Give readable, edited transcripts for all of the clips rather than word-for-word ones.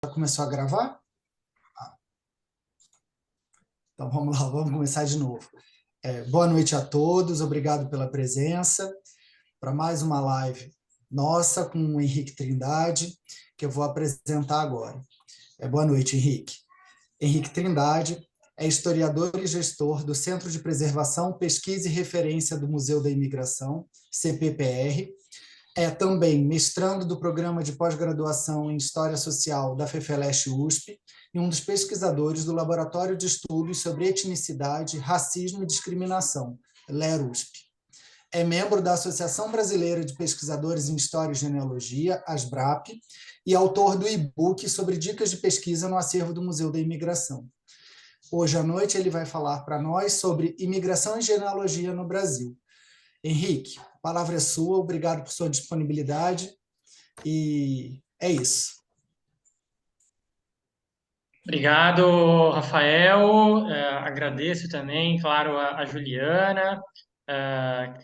Já começou a gravar? Então vamos lá, vamos começar de novo. Boa noite a todos, obrigado pela presença para mais uma live nossa com o Henrique Trindade, que eu vou apresentar agora. Boa noite, Henrique. Henrique Trindade é historiador e gestor do Centro de Preservação, Pesquisa e Referência do Museu da Imigração, CPPR. É também mestrando do Programa de Pós-Graduação em História Social da FEFELESH-USP e um dos pesquisadores do Laboratório de Estudos sobre Etnicidade, Racismo e Discriminação, LER-USP. É membro da Associação Brasileira de Pesquisadores em História e Genealogia, ASBRAP, e autor do e-book sobre dicas de pesquisa no acervo do Museu da Imigração. Hoje à noite ele vai falar para nós sobre imigração e genealogia no Brasil. Henrique, a palavra é sua, obrigado por sua disponibilidade e é isso. Obrigado, Rafael. Agradeço também, claro, a Juliana,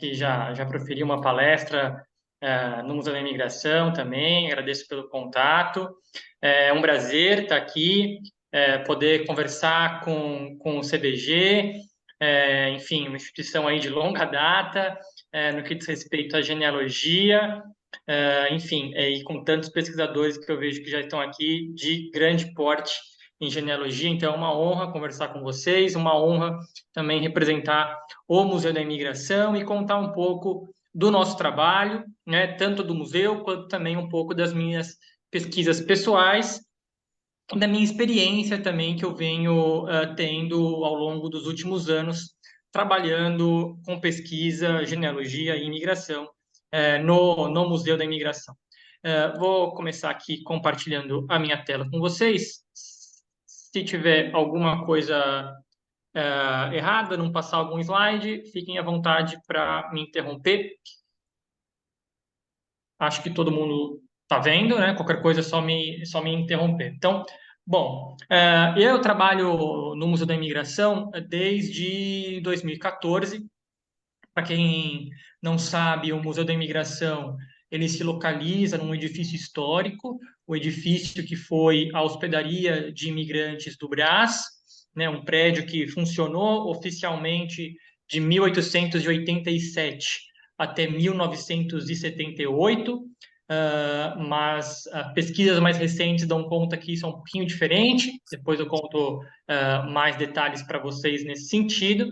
que já proferiu uma palestra no Museu da Imigração também. Agradeço pelo contato. É um prazer estar aqui, poder conversar com o CBG, enfim, uma instituição aí de longa data, no que diz respeito à genealogia. Enfim, e com tantos pesquisadores que eu vejo que já estão aqui de grande porte em genealogia, então é uma honra conversar com vocês, uma honra também representar o Museu da Imigração e contar um pouco do nosso trabalho, né, tanto do museu quanto também um pouco das minhas pesquisas pessoais, da minha experiência também que eu venho tendo ao longo dos últimos anos, trabalhando com pesquisa, genealogia e imigração no Museu da Imigração. Vou começar aqui compartilhando a minha tela com vocês. Se tiver alguma coisa errada, não passar algum slide, fiquem à vontade para me interromper. Acho que todo mundo está vendo, né? Qualquer coisa é só me interromper. Então, bom, eu trabalho no Museu da Imigração desde 2014. Para quem não sabe, o Museu da Imigração ele se localiza num edifício histórico, o edifício que foi a hospedaria de imigrantes do Brás, né, um prédio que funcionou oficialmente de 1887 até 1978, mas pesquisas mais recentes dão conta que isso é um pouquinho diferente. Depois eu conto mais detalhes para vocês nesse sentido.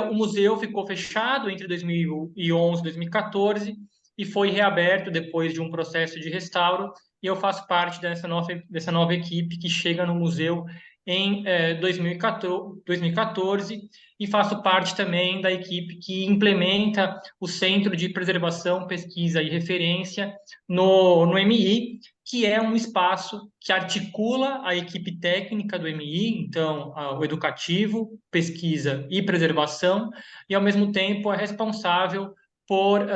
O museu ficou fechado entre 2011 e 2014 e foi reaberto depois de um processo de restauro. E eu faço parte dessa nova equipe que chega no museu em 2014 e faço parte também da equipe que implementa o Centro de Preservação, Pesquisa e Referência no MI, que é um espaço que articula a equipe técnica do MI, então o educativo, pesquisa e preservação, e ao mesmo tempo é responsável por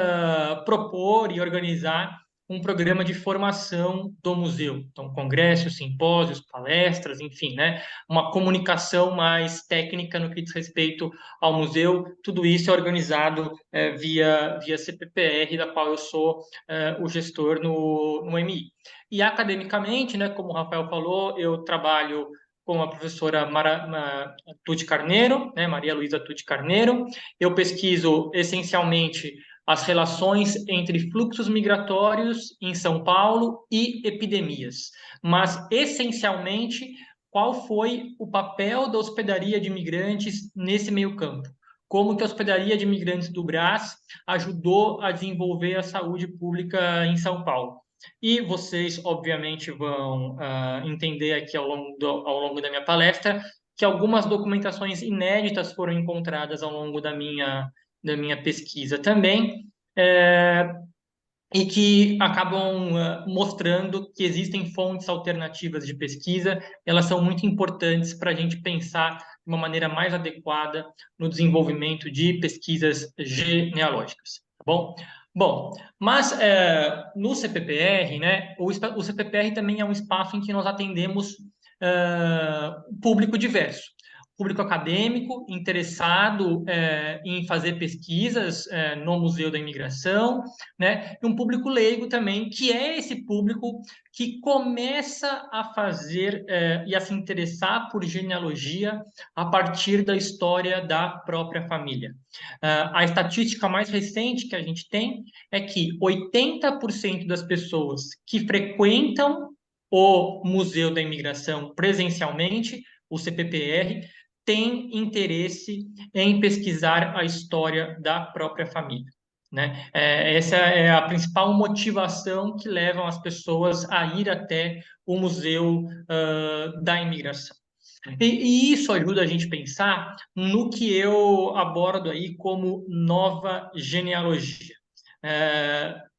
propor e organizar um programa de formação do museu. Então, congressos, simpósios, palestras, enfim, né? Uma comunicação mais técnica no que diz respeito ao museu. Tudo isso é organizado via CPPR, da qual eu sou o gestor no MI. E academicamente, né, como o Rafael falou, eu trabalho com a professora Tuti Carneiro, né, Maria Luísa Tuti Carneiro. Eu pesquiso essencialmente as relações entre fluxos migratórios em São Paulo e epidemias, mas essencialmente qual foi o papel da hospedaria de imigrantes nesse meio campo. Como que a hospedaria de imigrantes do Brás ajudou a desenvolver a saúde pública em São Paulo. E vocês, obviamente, vão entender aqui ao longo da minha palestra que algumas documentações inéditas foram encontradas ao longo da minha pesquisa também, e que acabam mostrando que existem fontes alternativas de pesquisa. Elas são muito importantes para a gente pensar de uma maneira mais adequada no desenvolvimento de pesquisas genealógicas, tá bom? Bom, mas no CPPR, né, o CPPR também é um espaço em que nós atendemos público diverso. público acadêmico interessado em fazer pesquisas no Museu da Imigração, né? E um público leigo também, que é esse público que começa a fazer e a se interessar por genealogia a partir da história da própria família. A estatística mais recente que a gente tem é que 80% das pessoas que frequentam o Museu da Imigração presencialmente, o CPPR, têm interesse em pesquisar a história da própria família. Né? Essa é a principal motivação que leva as pessoas a ir até o Museu da Imigração. E isso ajuda a gente a pensar no que eu abordo aí como nova genealogia.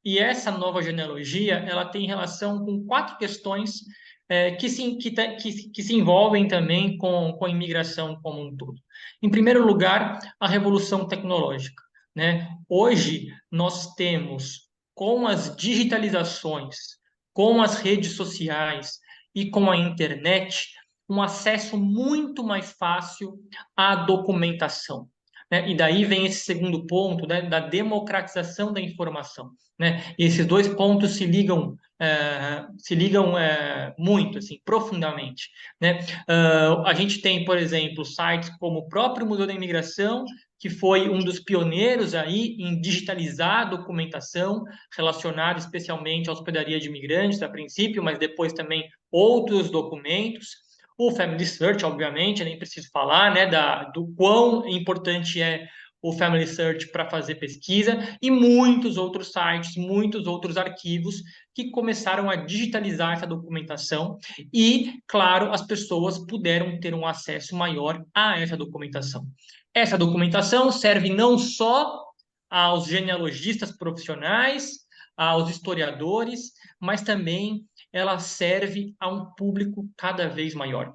E essa nova genealogia, ela tem relação com 4 questões que se envolvem também com a imigração como um todo. Em primeiro lugar, a revolução tecnológica, né? Hoje, nós temos, com as digitalizações, com as redes sociais e com a internet, um acesso muito mais fácil à documentação. Né? E daí vem esse segundo ponto, né, da democratização da informação. Né? E esses 2 pontos se ligam muito, assim, profundamente. Né? A gente tem, por exemplo, sites como o próprio Museu da Imigração, que foi um dos pioneiros aí em digitalizar a documentação relacionada especialmente à hospedaria de imigrantes, a princípio, mas depois também outros documentos. O Family Search, obviamente, nem preciso falar, né, do quão importante é o Family Search para fazer pesquisa, e muitos outros sites, muitos outros arquivos que começaram a digitalizar essa documentação e, claro, as pessoas puderam ter um acesso maior a essa documentação. Essa documentação serve não só aos genealogistas profissionais, aos historiadores, mas também ela serve a um público cada vez maior.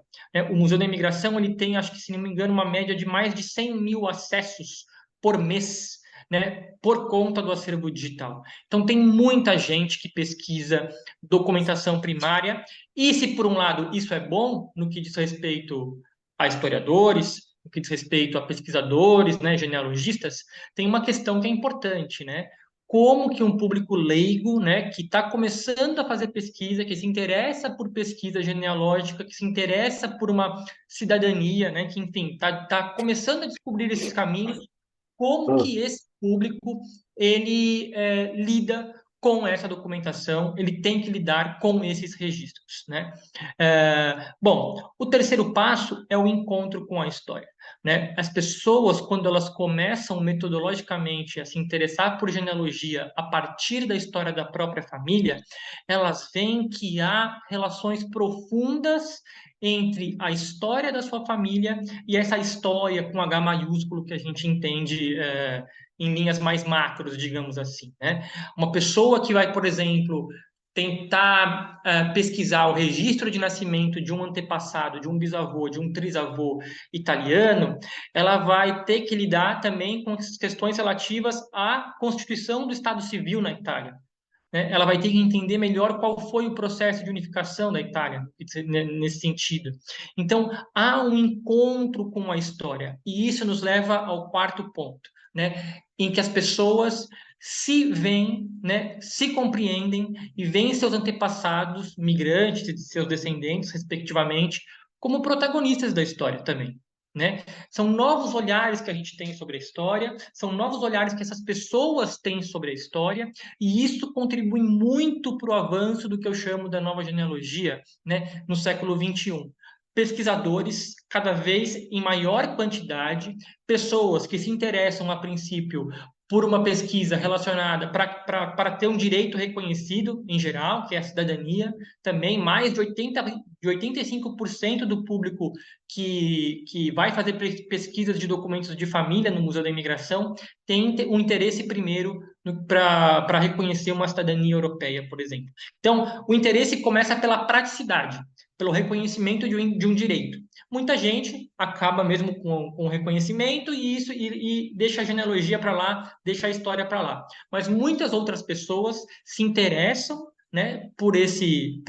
O Museu da Imigração ele tem, acho que se não me engano, uma média de mais de 100 mil acessos por mês, né, por conta do acervo digital. Então, tem muita gente que pesquisa documentação primária, e se, por um lado, isso é bom no que diz respeito a historiadores, no que diz respeito a pesquisadores, né, genealogistas, tem uma questão que é importante, né? Como que um público leigo, né, que está começando a fazer pesquisa, que se interessa por pesquisa genealógica, que se interessa por uma cidadania, né, que, enfim, está começando a descobrir esses caminhos, como que esse público ele lida com essa documentação, ele tem que lidar com esses registros, né? Bom, o terceiro passo é o encontro com a história, né? As pessoas, quando elas começam metodologicamente a se interessar por genealogia a partir da história da própria família, elas veem que há relações profundas entre a história da sua família e essa história com H maiúsculo que a gente entende em linhas mais macros, digamos assim, né? Uma pessoa que vai, por exemplo, tentar pesquisar o registro de nascimento de um antepassado, de um bisavô, de um trisavô italiano, ela vai ter que lidar também com as questões relativas à Constituição do Estado Civil na Itália, né? Ela vai ter que entender melhor qual foi o processo de unificação da Itália, nesse sentido. Então, há um encontro com a história, e isso nos leva ao quarto ponto, né? Em que as pessoas se veem, né, se compreendem e veem seus antepassados, migrantes e seus descendentes, respectivamente, como protagonistas da história também. Né? São novos olhares que a gente tem sobre a história, são novos olhares que essas pessoas têm sobre a história, e isso contribui muito para o avanço do que eu chamo da nova genealogia, né, no século XXI. Pesquisadores, cada vez em maior quantidade, pessoas que se interessam, a princípio, por uma pesquisa relacionada para ter um direito reconhecido em geral, que é a cidadania, também mais de 85% do público que vai fazer pesquisas de documentos de família no Museu da Imigração tem um interesse primeiro para reconhecer uma cidadania europeia, por exemplo. Então, o interesse começa pela praticidade, pelo reconhecimento de um direito. Muita gente acaba mesmo com o reconhecimento e deixa a genealogia para lá, deixa a história para lá. Mas muitas outras pessoas se interessam né, por esse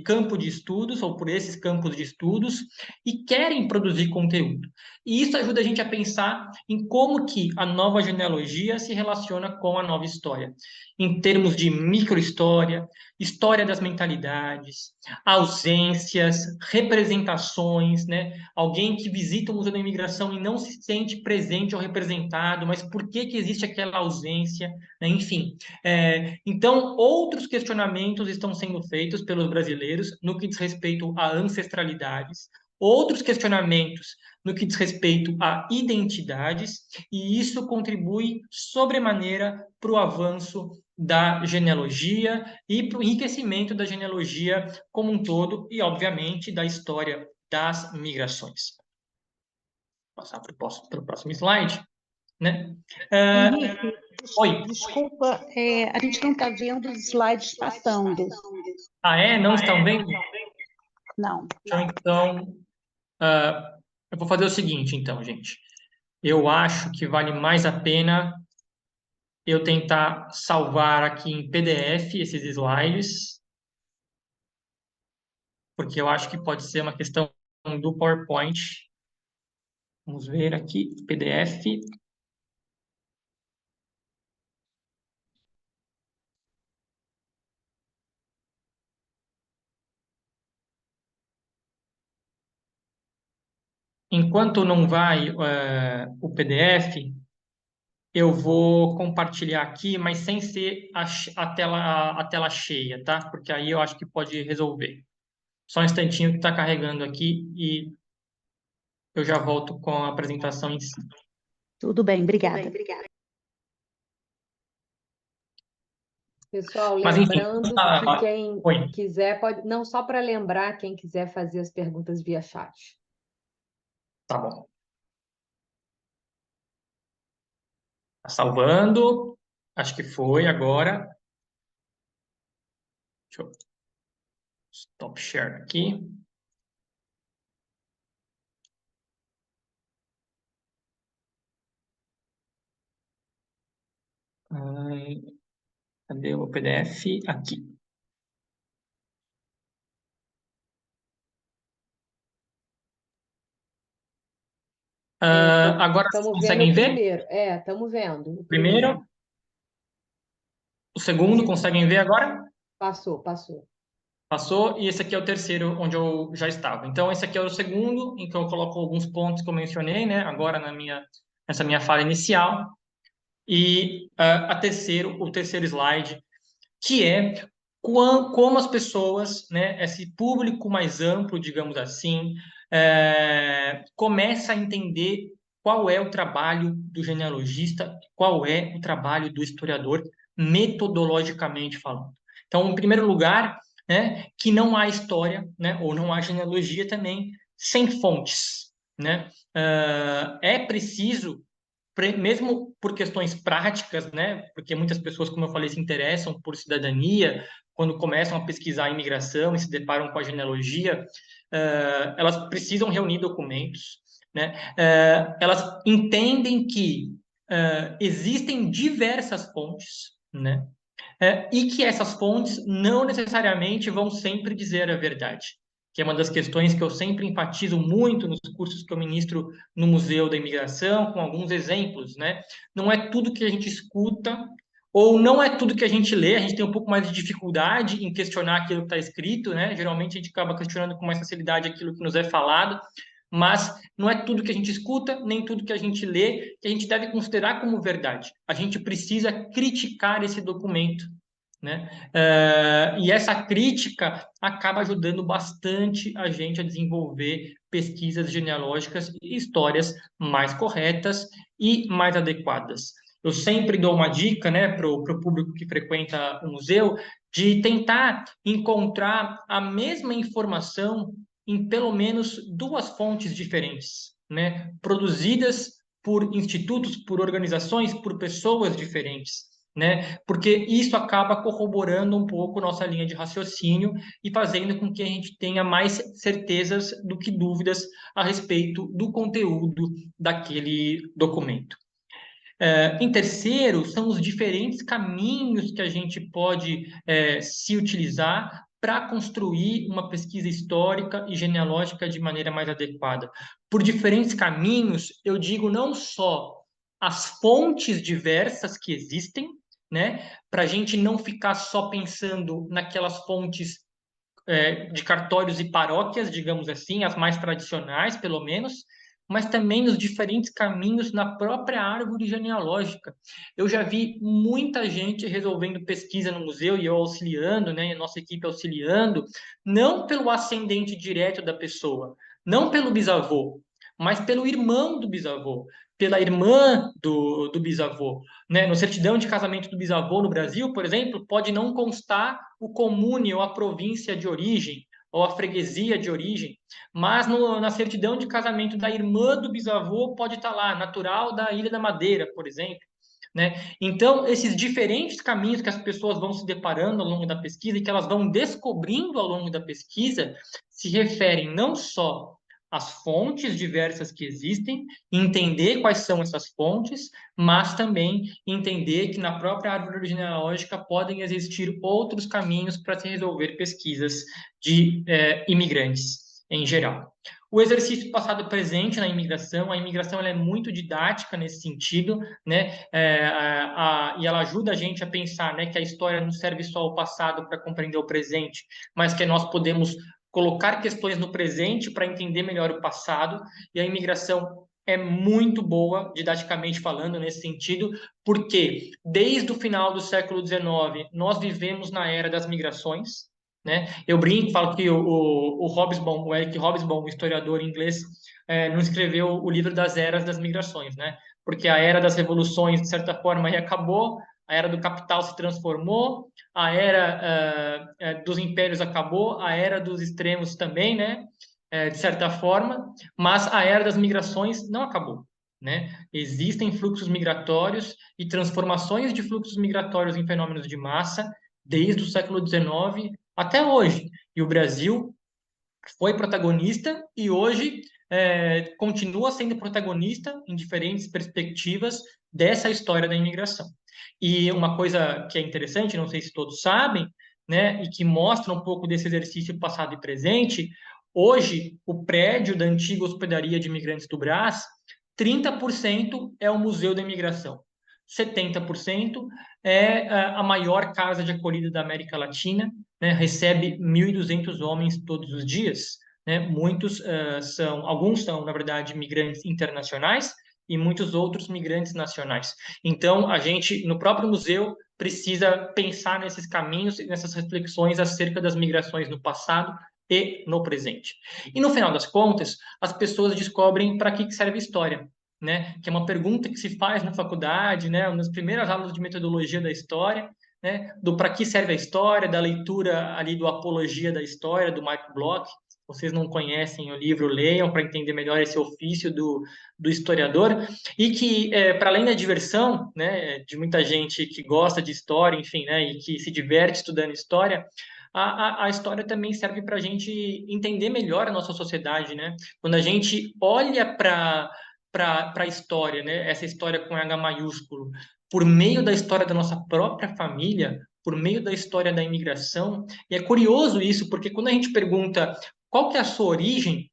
campo de estudos ou por esses campos de estudos e querem produzir conteúdo. E isso ajuda a gente a pensar em como que a nova genealogia se relaciona com a nova história, em termos de microhistória, história das mentalidades, ausências, representações, né? Alguém que visita o Museu da Imigração e não se sente presente ou representado, mas por que que existe aquela ausência, né? Enfim, então outros questionamentos estão sendo feitos pelos brasileiros no que diz respeito a ancestralidades, outros questionamentos no que diz respeito a identidades, e isso contribui sobremaneira para o avanço da genealogia e para o enriquecimento da genealogia como um todo e, obviamente, da história das migrações. Vou passar para o próximo slide, né? Henrique, Oi. desculpa, a gente não está vendo os slides passando. Ah, é? Não estão vendo? Não. Então, eu vou fazer o seguinte, então, gente. Eu acho que vale mais a pena eu tentar salvar aqui em PDF esses slides, porque eu acho que pode ser uma questão do PowerPoint. Vamos ver aqui, PDF. Enquanto não vai o PDF, eu vou compartilhar aqui, mas sem ser a tela cheia, tá? Porque aí eu acho que pode resolver. Só um instantinho que está carregando aqui e eu já volto com a apresentação em si. Tudo bem, obrigada. Pessoal, Mas, enfim, lembrando que quem oi. quiser pode, não só para lembrar, quem quiser fazer as perguntas via chat. Tá bom. Tá salvando. Acho que foi agora. Deixa eu stop share aqui. Cadê o PDF? Aqui. Agora Estamos conseguem vendo o ver? primeiro. Estamos vendo o Primeiro. O segundo, conseguem ver agora? Passou. Passou, e esse aqui é o terceiro, onde eu já estava. Então, esse aqui é o segundo, em que eu coloco alguns pontos que eu mencionei, né, agora nessa minha fala inicial. E o terceiro slide, que é como as pessoas, né, esse público mais amplo, digamos assim, começa a entender qual é o trabalho do genealogista, qual é o trabalho do historiador, metodologicamente falando. Então, em primeiro lugar, né, que não há história, né, ou não há genealogia também sem fontes, né? É preciso, mesmo por questões práticas, né? Porque muitas pessoas, como eu falei, se interessam por cidadania, quando começam a pesquisar a imigração e se deparam com a genealogia, elas precisam reunir documentos, né? Elas entendem que existem diversas fontes, né? E que essas fontes não necessariamente vão sempre dizer a verdade, que é uma das questões que eu sempre enfatizo muito nos cursos que eu ministro no Museu da Imigração, com alguns exemplos, né? Não é tudo que a gente escuta, ou não é tudo que a gente lê, a gente tem um pouco mais de dificuldade em questionar aquilo que está escrito, né? Geralmente a gente acaba questionando com mais facilidade aquilo que nos é falado, mas não é tudo que a gente escuta, nem tudo que a gente lê, que a gente deve considerar como verdade. A gente precisa criticar esse documento, né? E essa crítica acaba ajudando bastante a gente a desenvolver pesquisas genealógicas e histórias mais corretas e mais adequadas. Eu sempre dou uma dica, né, para o público que frequenta o museu, de tentar encontrar a mesma informação em pelo menos duas fontes diferentes, né, produzidas por institutos, por organizações, por pessoas diferentes, né? Porque isso acaba corroborando um pouco nossa linha de raciocínio e fazendo com que a gente tenha mais certezas do que dúvidas a respeito do conteúdo daquele documento. Em terceiro, são os diferentes caminhos que a gente pode se utilizar para construir uma pesquisa histórica e genealógica de maneira mais adequada. Por diferentes caminhos, eu digo não só as fontes diversas que existem, né, para a gente não ficar só pensando naquelas fontes de cartórios e paróquias, digamos assim, as mais tradicionais, pelo menos, mas também nos diferentes caminhos na própria árvore genealógica. Eu já vi muita gente resolvendo pesquisa no museu e eu auxiliando, né, a nossa equipe auxiliando, não pelo ascendente direto da pessoa, não pelo bisavô, mas pelo irmão do bisavô, pela irmã do bisavô. Né? No certidão de casamento do bisavô no Brasil, por exemplo, pode não constar o comune ou a província de origem, ou a freguesia de origem, mas na certidão de casamento da irmã do bisavô pode estar lá, natural da Ilha da Madeira, por exemplo. Né? Então, esses diferentes caminhos que as pessoas vão se deparando ao longo da pesquisa e que elas vão descobrindo ao longo da pesquisa se referem não só às fontes diversas que existem, entender quais são essas fontes, mas também entender que na própria árvore genealógica podem existir outros caminhos para se resolver pesquisas de imigrantes em geral. O exercício passado presente na imigração, a imigração ela é muito didática nesse sentido, né? E ela ajuda a gente a pensar, né, que a história não serve só ao passado para compreender o presente, mas que nós podemos colocar questões no presente para entender melhor o passado, e a imigração é muito boa, didaticamente falando, nesse sentido, porque desde o final do século XIX nós vivemos na era das migrações, né? Eu brinco, falo que o Hobsbawm, o Eric Hobsbawm, o historiador inglês, não escreveu o livro das eras das migrações, né? Porque a era das revoluções, de certa forma, aí acabou, a era do capital se transformou, a era dos impérios acabou, a era dos extremos também, né? De certa forma, mas a era das migrações não acabou. Né? Existem fluxos migratórios e transformações de fluxos migratórios em fenômenos de massa desde o século XIX até hoje. E o Brasil foi protagonista e hoje continua sendo protagonista em diferentes perspectivas dessa história da imigração. E uma coisa que é interessante, não sei se todos sabem, né, e que mostra um pouco desse exercício passado e presente, hoje o prédio da antiga hospedaria de imigrantes do Brás, 30% é o Museu da Imigração. 70% é a maior casa de acolhida da América Latina, né, recebe 1.200 homens todos os dias, né, alguns são, na verdade, migrantes internacionais e muitos outros migrantes nacionais. Então, a gente, no próprio museu, precisa pensar nesses caminhos e nessas reflexões acerca das migrações no passado e no presente. E, no final das contas, as pessoas descobrem para que serve a história. Né, que é uma pergunta que se faz na faculdade, né, nas primeiras aulas de metodologia da história, né, do para que serve a história, da leitura ali do Apologia da História, do Michael Bloch. Se vocês não conhecem o livro, leiam para entender melhor esse ofício do historiador. E que, para além da diversão, né, de muita gente que gosta de história, enfim, né, e que se diverte estudando história, a história também serve para a gente entender melhor a nossa sociedade. Né? Quando a gente olha para a história, né? Essa história com H maiúsculo, por meio da história da nossa própria família, por meio da história da imigração. E é curioso isso, porque quando a gente pergunta qual que é a sua origem,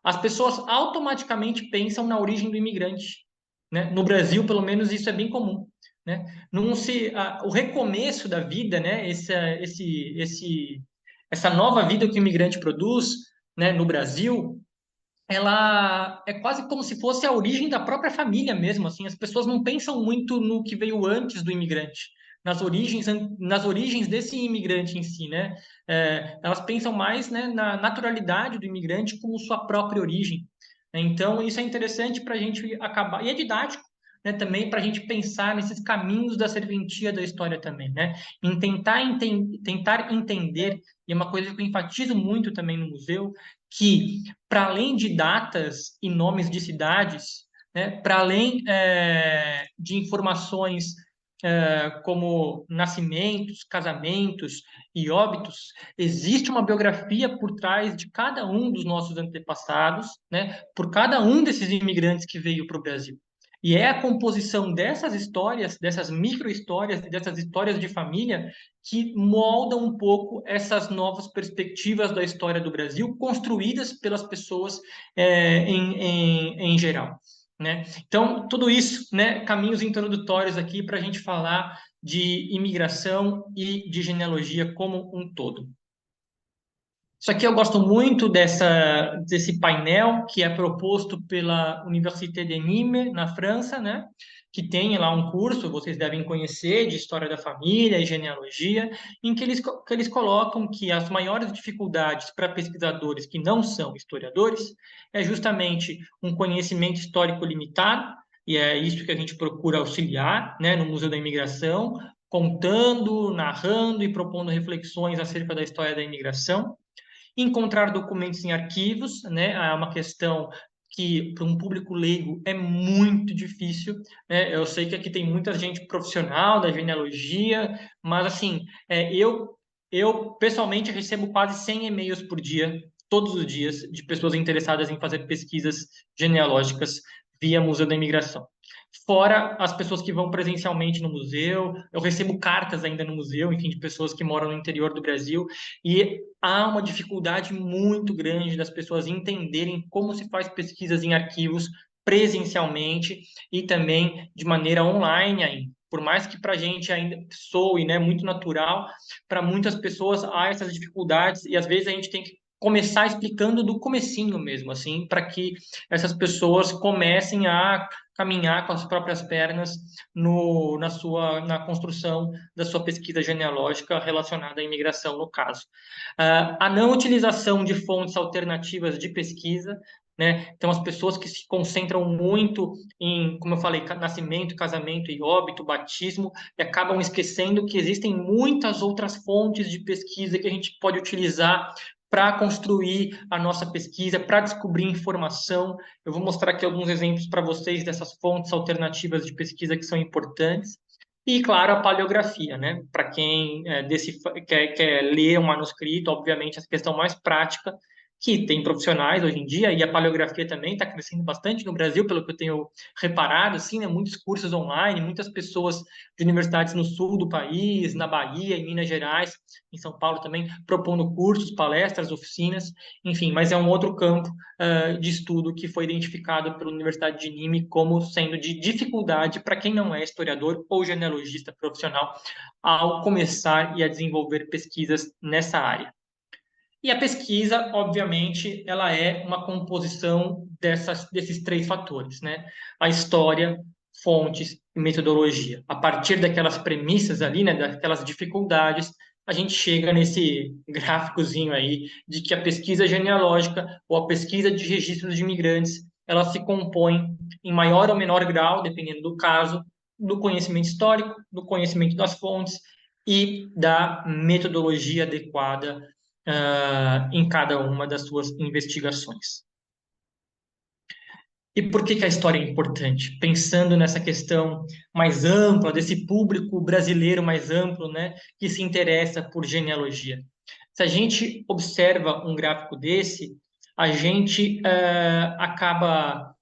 as pessoas automaticamente pensam na origem do imigrante. Né? No Brasil, pelo menos, isso é bem comum. Né? O recomeço da vida, né? Essa nova vida que o imigrante produz, né? No Brasil, ela é quase como se fosse a origem da própria família mesmo, assim, as pessoas não pensam muito no que veio antes do imigrante, nas origens desse imigrante em si, né? Elas pensam mais, né, na naturalidade do imigrante como sua própria origem. Então, isso é interessante para a gente acabar, e é didático, né, também para a gente pensar nesses caminhos da serventia da história também, né? Em tentar entender, e é uma coisa que eu enfatizo muito também no museu, que para além de datas e nomes de cidades, né, para além de informações como nascimentos, casamentos e óbitos, existe uma biografia por trás de cada um dos nossos antepassados, né, por cada um desses imigrantes que veio para o Brasil. E é a composição dessas histórias, dessas micro-histórias, dessas histórias de família, que moldam um pouco essas novas perspectivas da história do Brasil, construídas pelas pessoas em geral. Né? Então, tudo isso, né, caminhos introdutórios aqui para a gente falar de imigração e de genealogia como um todo. Isso aqui eu gosto muito desse painel que é proposto pela Université de Nîmes, na França, né? Que tem lá um curso, vocês devem conhecer, de História da Família e Genealogia, em que eles colocam que as maiores dificuldades para pesquisadores que não são historiadores é justamente um conhecimento histórico limitado, e é isso que a gente procura auxiliar, né, no Museu da Imigração, contando, narrando e propondo reflexões acerca da história da imigração. Encontrar documentos em arquivos, né, é uma questão que para um público leigo é muito difícil, né? Eu sei que aqui tem muita gente profissional da genealogia, mas assim, eu pessoalmente recebo quase 100 e-mails por dia, todos os dias, de pessoas interessadas em fazer pesquisas genealógicas via Museu da Imigração. Fora as pessoas que vão presencialmente no museu, eu recebo cartas ainda no museu, enfim, de pessoas que moram no interior do Brasil, e há uma dificuldade muito grande das pessoas entenderem como se faz pesquisas em arquivos presencialmente e também de maneira online ainda. Por mais que para a gente ainda soe, né, muito natural, para muitas pessoas há essas dificuldades e às vezes a gente tem que começar explicando do comecinho mesmo, assim, para que essas pessoas comecem a caminhar com as próprias pernas na construção da sua pesquisa genealógica relacionada à imigração, no caso. A não utilização de fontes alternativas de pesquisa, né? Então, as pessoas que se concentram muito em, como eu falei, nascimento, casamento e óbito, batismo, e acabam esquecendo que existem muitas outras fontes de pesquisa que a gente pode utilizar para construir a nossa pesquisa, para descobrir informação. Eu vou mostrar aqui alguns exemplos para vocês dessas fontes alternativas de pesquisa que são importantes. E, claro, a paleografia, né? Para quem quer ler um manuscrito, obviamente, essa questão mais prática, que tem profissionais hoje em dia, e a paleografia também está crescendo bastante no Brasil, pelo que eu tenho reparado, assim, né? Muitos cursos online, muitas pessoas de universidades no sul do país, na Bahia, em Minas Gerais, em São Paulo também, propondo cursos, palestras, oficinas, enfim, mas é um outro campo de estudo que foi identificado pela Universidade de Nîmes como sendo de dificuldade para quem não é historiador ou genealogista profissional ao começar e a desenvolver pesquisas nessa área. E a pesquisa, obviamente, ela é uma composição desses três fatores, né? A história, fontes e metodologia. A partir daquelas premissas ali, né, daquelas dificuldades, a gente chega nesse gráficozinho aí de que a pesquisa genealógica ou a pesquisa de registros de imigrantes, ela se compõe em maior ou menor grau, dependendo do caso, do conhecimento histórico, do conhecimento das fontes e da metodologia adequada em cada uma das suas investigações. E por que a história é importante? Pensando nessa questão mais ampla, desse público brasileiro mais amplo, né, que se interessa por genealogia. Se a gente observa um gráfico desse, a gente acaba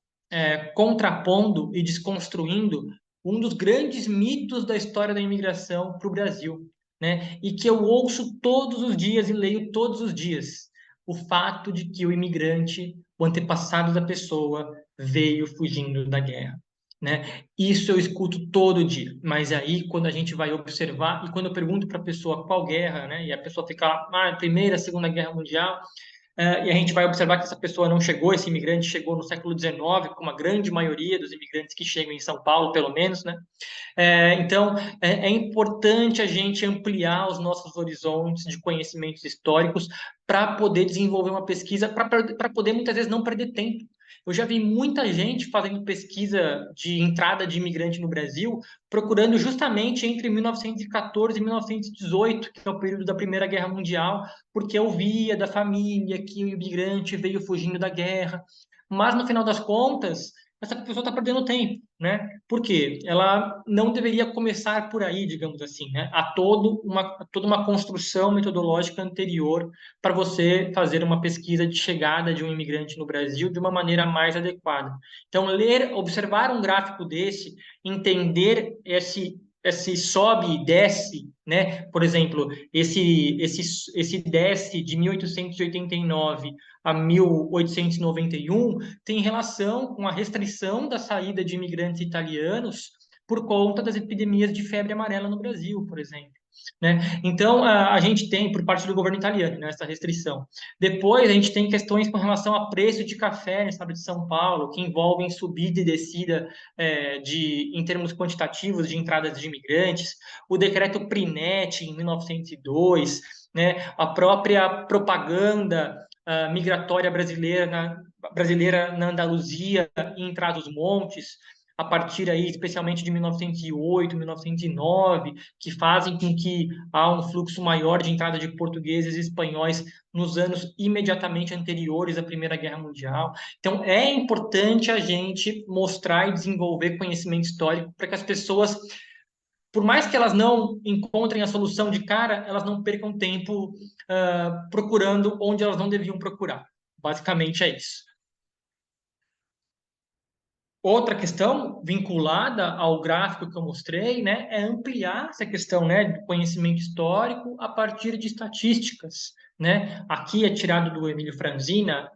contrapondo e desconstruindo um dos grandes mitos da história da imigração para o Brasil, né? E que eu ouço todos os dias e leio todos os dias. O fato de que o imigrante, o antepassado da pessoa, veio fugindo da guerra, né? Isso eu escuto todo dia, mas aí quando a gente vai observar e quando eu pergunto para a pessoa qual guerra, né? E a pessoa fica lá, Primeira, Segunda Guerra Mundial, e a gente vai observar que essa pessoa não chegou, esse imigrante chegou no século XIX, como a grande maioria dos imigrantes que chegam em São Paulo, pelo menos, né? Então, é importante a gente ampliar os nossos horizontes de conhecimentos históricos para poder desenvolver uma pesquisa, para poder muitas vezes não perder tempo. Eu já vi muita gente fazendo pesquisa de entrada de imigrante no Brasil, procurando justamente entre 1914 e 1918, que é o período da Primeira Guerra Mundial, porque ouvia da família que o imigrante veio fugindo da guerra. Mas, no final das contas, essa pessoa está perdendo tempo, né? Por quê? Ela não deveria começar por aí, digamos assim, né? Há toda uma construção metodológica anterior para você fazer uma pesquisa de chegada de um imigrante no Brasil de uma maneira mais adequada. Então, observar um gráfico desse, entender esse sobe e desce, né? Por exemplo, esse desce de 1889 a 1891 tem relação com a restrição da saída de imigrantes italianos por conta das epidemias de febre amarela no Brasil, por exemplo. Né? Então, a gente tem, por parte do governo italiano, né, essa restrição. Depois, a gente tem questões com relação a preço de café no estado de São Paulo, que envolvem subida e descida em termos quantitativos de entradas de imigrantes. O decreto Prinetti, em 1902, né, a própria propaganda migratória brasileira na Andaluzia e em Trás-os-Montes, a partir aí, especialmente de 1908, 1909, que fazem com que há um fluxo maior de entrada de portugueses e espanhóis nos anos imediatamente anteriores à Primeira Guerra Mundial. Então, é importante a gente mostrar e desenvolver conhecimento histórico para que as pessoas, por mais que elas não encontrem a solução de cara, elas não percam tempo procurando onde elas não deviam procurar. Basicamente é isso. Outra questão vinculada ao gráfico que eu mostrei, né, é ampliar essa questão, né, do conhecimento histórico a partir de estatísticas, né? Aqui é tirado do Emílio Franzina,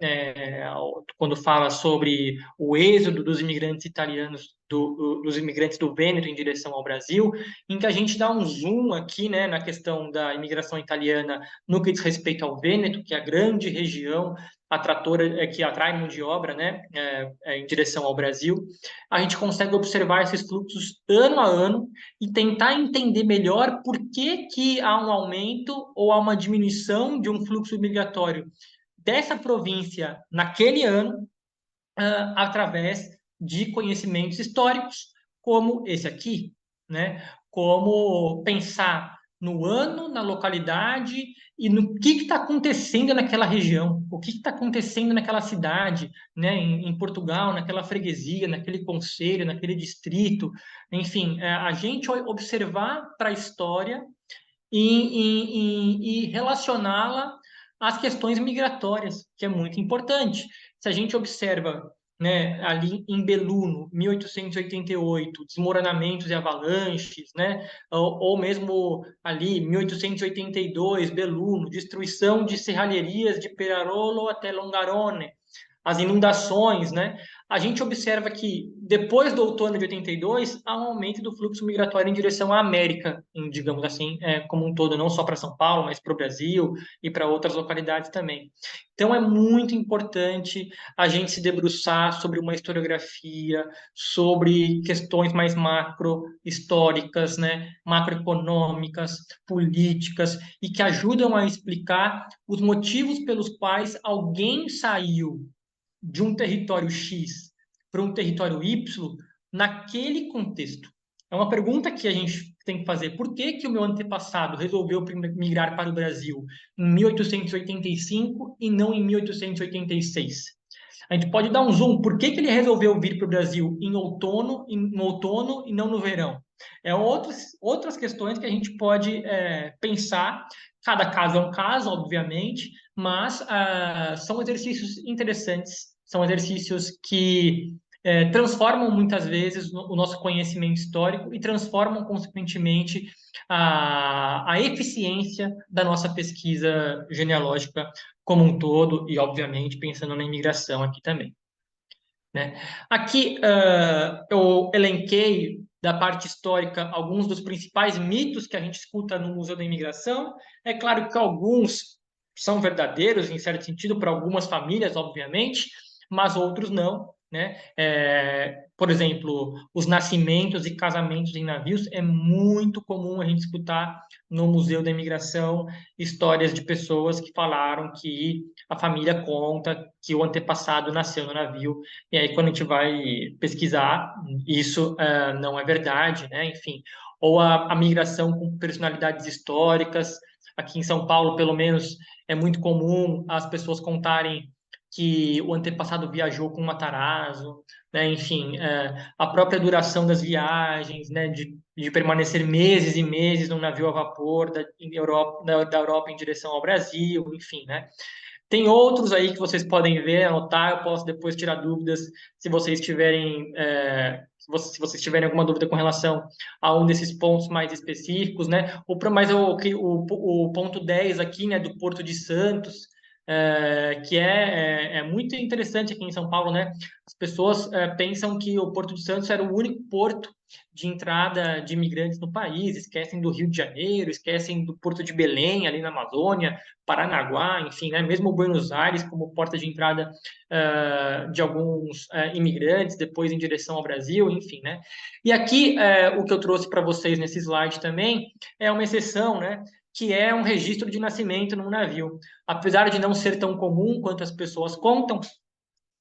quando fala sobre o êxodo dos imigrantes italianos, dos imigrantes do Vêneto em direção ao Brasil, em que a gente dá um zoom aqui, né, na questão da imigração italiana no que diz respeito ao Vêneto, que é a grande região atratora que atrai mão de obra, né, em direção ao Brasil. A gente consegue observar esses fluxos ano a ano e tentar entender melhor por que há um aumento ou há uma diminuição de um fluxo migratório dessa província naquele ano, através de conhecimentos históricos, como esse aqui, né? Como pensar no ano, na localidade e no que está acontecendo naquela região, o que está acontecendo naquela cidade, né? Em Portugal, naquela freguesia, naquele concelho, naquele distrito, enfim, a gente observar para a história e relacioná-la às questões migratórias, que é muito importante. Se a gente observa, né, ali em Belluno, 1888, desmoronamentos e avalanches, né, ou mesmo ali 1882, Belluno, destruição de serralherias de Perarolo até Longarone, as inundações, né? A gente observa que depois do outono de 82 há um aumento do fluxo migratório em direção à América, digamos assim, como um todo, não só para São Paulo, mas para o Brasil e para outras localidades também. Então é muito importante a gente se debruçar sobre uma historiografia, sobre questões mais macro históricas, né, macroeconômicas, políticas e que ajudam a explicar os motivos pelos quais alguém saiu de um território X para um território Y naquele contexto. É uma pergunta que a gente tem que fazer. Por que que o meu antepassado resolveu migrar para o Brasil em 1885 e não em 1886? A gente pode dar um zoom. Por que que ele resolveu vir para o Brasil no outono e não no verão? Outras questões que a gente pode pensar. Cada caso é um caso, obviamente, mas são exercícios interessantes, são exercícios que transformam muitas vezes o nosso conhecimento histórico e transformam, consequentemente, a eficiência da nossa pesquisa genealógica como um todo e, obviamente, pensando na imigração aqui também. Né? Aqui eu elenquei da parte histórica alguns dos principais mitos que a gente escuta no Museu da Imigração. É claro que alguns são verdadeiros, em certo sentido, para algumas famílias, obviamente, mas outros não. Né? Por exemplo, os nascimentos e casamentos em navios, é muito comum a gente escutar no Museu da Imigração histórias de pessoas que falaram que a família conta que o antepassado nasceu no navio, e aí quando a gente vai pesquisar, isso não é verdade, né? Enfim, ou a migração com personalidades históricas. Aqui em São Paulo, pelo menos, é muito comum as pessoas contarem que o antepassado viajou com Matarazzo, né? Enfim, a própria duração das viagens, né? De permanecer meses e meses num navio a vapor da Europa em direção ao Brasil, enfim, né? Tem outros aí que vocês podem ver, anotar, eu posso depois tirar dúvidas se vocês tiverem, se vocês tiverem alguma dúvida com relação a um desses pontos mais específicos, né? Mas o ponto 10 aqui, né, do Porto de Santos, que é muito interessante aqui em São Paulo, né? As pessoas pensam que o Porto de Santos era o único porto de entrada de imigrantes no país, esquecem do Rio de Janeiro, esquecem do Porto de Belém, ali na Amazônia, Paranaguá, enfim, né? Mesmo Buenos Aires como porta de entrada de alguns imigrantes, depois em direção ao Brasil, enfim, né? E aqui, o que eu trouxe para vocês nesse slide também é uma exceção, né? Que é um registro de nascimento num navio. Apesar de não ser tão comum quanto as pessoas contam,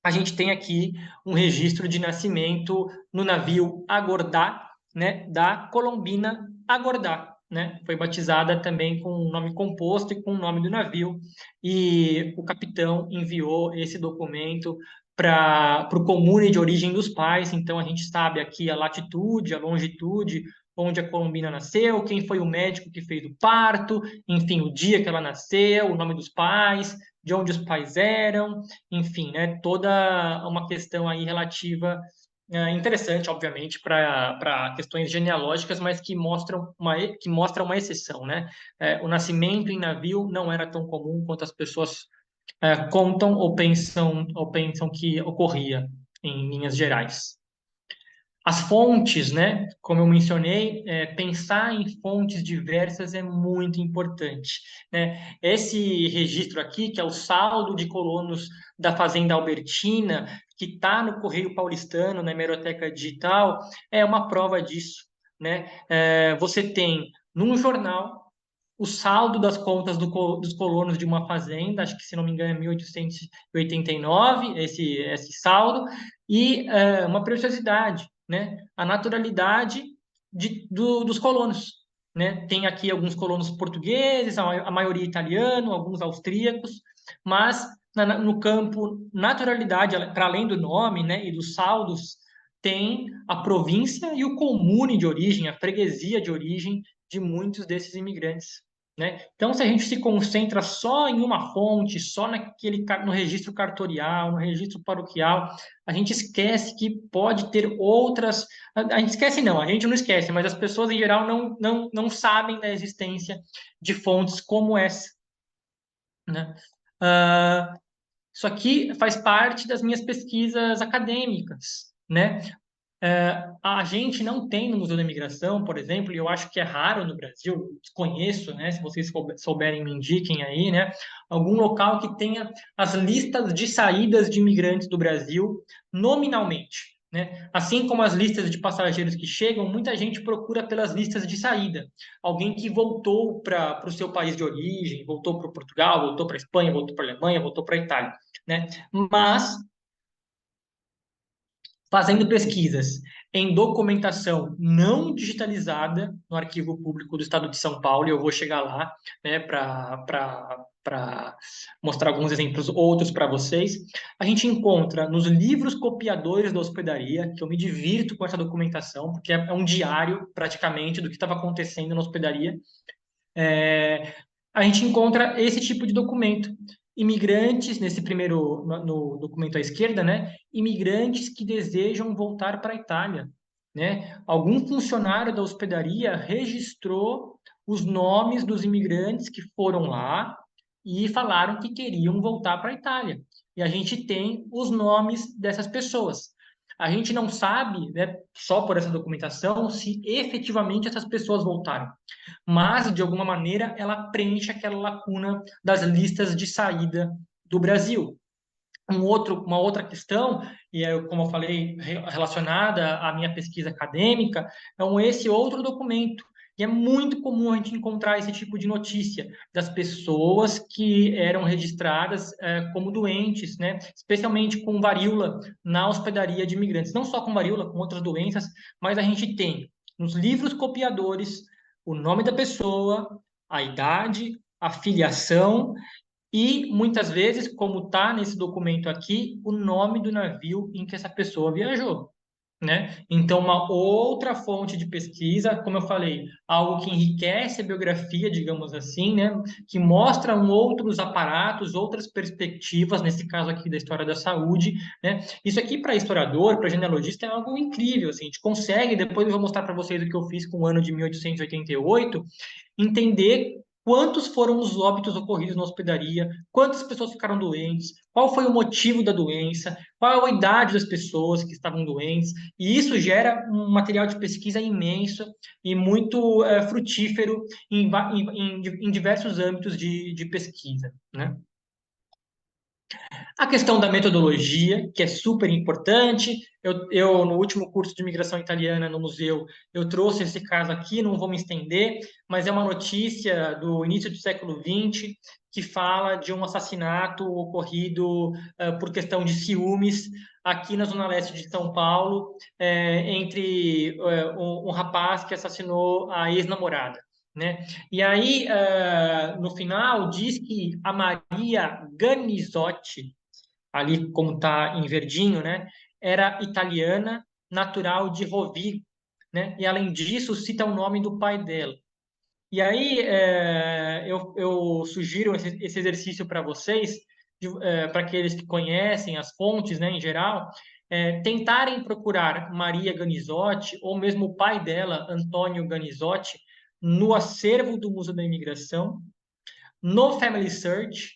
a gente tem aqui um registro de nascimento no navio Agordá, né, da Colombina Agordá, né? Foi batizada também com o nome composto e com o nome do navio, e o capitão enviou esse documento para o comune de origem dos pais, então a gente sabe aqui a latitude, a longitude, onde a Colombina nasceu, quem foi o médico que fez o parto, enfim, o dia que ela nasceu, o nome dos pais, de onde os pais eram, enfim, né, toda uma questão aí relativa, interessante, obviamente, para questões genealógicas, mas que mostram uma exceção, né? O nascimento em navio não era tão comum quanto as pessoas contam ou pensam que ocorria em linhas gerais. As fontes, né? Como eu mencionei, pensar em fontes diversas é muito importante, né? Esse registro aqui, que é o saldo de colonos da Fazenda Albertina, que está no Correio Paulistano, na Hemeroteca Digital, é uma prova disso, né? Você tem, num jornal, o saldo das contas dos colonos de uma fazenda, acho que, se não me engano, é 1889, esse saldo, e uma preciosidade, né? A naturalidade dos colonos, né? Tem aqui alguns colonos portugueses, a maioria italiano, alguns austríacos, mas no campo naturalidade, para além do nome, né, e dos saldos, tem a província e o comune de origem, a freguesia de origem de muitos desses imigrantes, né? Então, se a gente se concentra só em uma fonte, só no registro cartorial, no registro paroquial, a gente esquece que pode ter outras. A gente esquece, não, a gente não esquece, mas as pessoas em geral não sabem da existência de fontes como essa, né? Isso aqui faz parte das minhas pesquisas acadêmicas, né? A gente não tem no Museu da Imigração, por exemplo, e eu acho que é raro no Brasil, desconheço, né? Se vocês souberem, me indiquem aí, né? Algum local que tenha as listas de saídas de imigrantes do Brasil nominalmente, né? Assim como as listas de passageiros que chegam, muita gente procura pelas listas de saída. Alguém que voltou para o seu país de origem, voltou para Portugal, voltou para Espanha, voltou para Alemanha, voltou para Itália, né? Mas fazendo pesquisas em documentação não digitalizada no Arquivo Público do Estado de São Paulo, e eu vou chegar lá, né, para mostrar alguns exemplos outros para vocês. A gente encontra nos livros copiadores da hospedaria, que eu me divirto com essa documentação, porque é um diário, praticamente, do que estava acontecendo na hospedaria. A gente encontra esse tipo de documento. Imigrantes, nesse primeiro, no documento à esquerda, né? Imigrantes que desejam voltar para a Itália, né? Algum funcionário da hospedaria registrou os nomes dos imigrantes que foram lá e falaram que queriam voltar para a Itália. E a gente tem os nomes dessas pessoas. A gente não sabe, né, só por essa documentação, se efetivamente essas pessoas voltaram, mas de alguma maneira ela preenche aquela lacuna das listas de saída do Brasil. Uma outra questão, e como eu falei, relacionada à minha pesquisa acadêmica, é esse outro documento. E é muito comum a gente encontrar esse tipo de notícia das pessoas que eram registradas como doentes, né? Especialmente com varíola na hospedaria de imigrantes. Não só com varíola, com outras doenças, mas a gente tem nos livros copiadores o nome da pessoa, a idade, a filiação e, muitas vezes, como está nesse documento aqui, o nome do navio em que essa pessoa viajou, né? Então, uma outra fonte de pesquisa, como eu falei, algo que enriquece a biografia, digamos assim, né? Que mostra outros aparatos, outras perspectivas, nesse caso aqui da história da saúde, né? Isso aqui, para historiador, para genealogista, é algo incrível, assim, a gente consegue, depois eu vou mostrar para vocês o que eu fiz com o ano de 1888, entender quantos foram os óbitos ocorridos na hospedaria, quantas pessoas ficaram doentes, qual foi o motivo da doença, qual a idade das pessoas que estavam doentes, e isso gera um material de pesquisa imenso e muito frutífero em diversos âmbitos de pesquisa, né? A questão da metodologia, que é super importante. No último curso de imigração italiana no museu, eu trouxe esse caso aqui, não vou me estender, mas é uma notícia do início do século XX que fala de um assassinato ocorrido por questão de ciúmes aqui na Zona Leste de São Paulo, entre um rapaz que assassinou a ex-namorada, né? E aí, no final, diz que a Maria Ganizotti, ali como está em verdinho, né, era italiana, natural de Rovigo, né? E além disso, cita o nome do pai dela. E aí eu sugiro esse exercício para vocês, para aqueles que conhecem as fontes, né, em geral, tentarem procurar Maria Ganizotti, ou mesmo o pai dela, Antônio Ganizotti, no acervo do Museu da Imigração, no Family Search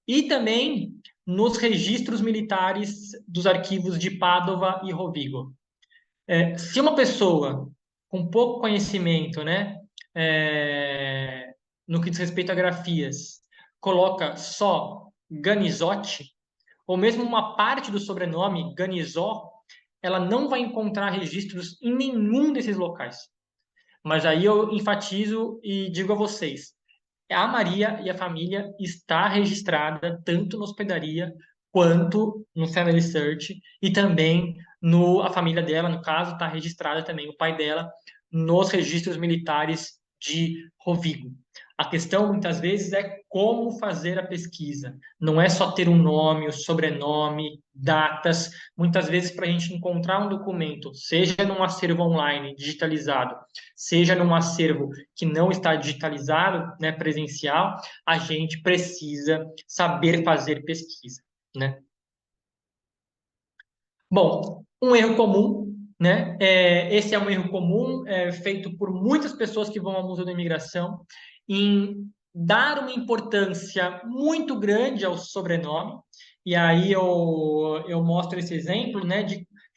e também nos registros militares dos arquivos de Pádua e Rovigo. Se uma pessoa com pouco conhecimento, né, no que diz respeito a grafias, coloca só Ganizotti, ou mesmo uma parte do sobrenome Ganizó, ela não vai encontrar registros em nenhum desses locais. Mas aí eu enfatizo e digo a vocês, a Maria e a família está registrada tanto na hospedaria quanto no Family Search e também a família dela, no caso, está registrada também o pai dela nos registros militares de Rovigo. A questão, muitas vezes, é como fazer a pesquisa. Não é só ter um nome, o sobrenome, datas. Muitas vezes, para a gente encontrar um documento, seja num acervo online digitalizado, seja num acervo que não está digitalizado, né, presencial, a gente precisa saber fazer pesquisa, né? Bom, um erro comum, né? Esse é um erro comum, feito por muitas pessoas que vão ao Museu da Imigração, em dar uma importância muito grande ao sobrenome. E aí eu mostro esse exemplo, né?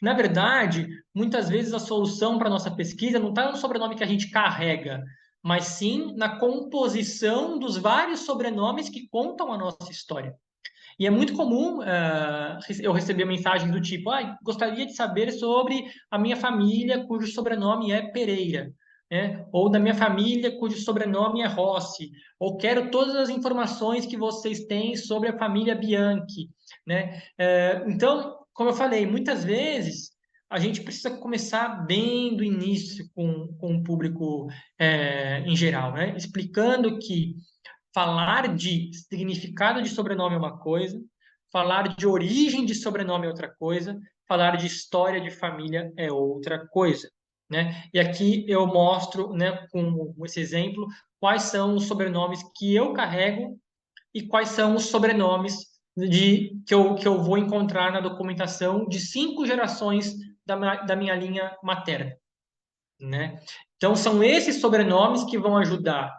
Na verdade, muitas vezes a solução para a nossa pesquisa não está no sobrenome que a gente carrega, mas sim na composição dos vários sobrenomes que contam a nossa história. E é muito comum eu receber mensagens do tipo, gostaria de saber sobre a minha família cujo sobrenome é Pereira, né? Ou da minha família cujo sobrenome é Rossi, ou quero todas as informações que vocês têm sobre a família Bianchi, né? Então, como eu falei, muitas vezes a gente precisa começar bem do início com o público em geral, né? Explicando que falar de significado de sobrenome é uma coisa, falar de origem de sobrenome é outra coisa, falar de história de família é outra coisa, né? E aqui eu mostro, né, com esse exemplo, quais são os sobrenomes que eu carrego e quais são os sobrenomes que eu vou encontrar na documentação de 5 gerações da minha linha materna, né? Então, são esses sobrenomes que vão ajudar,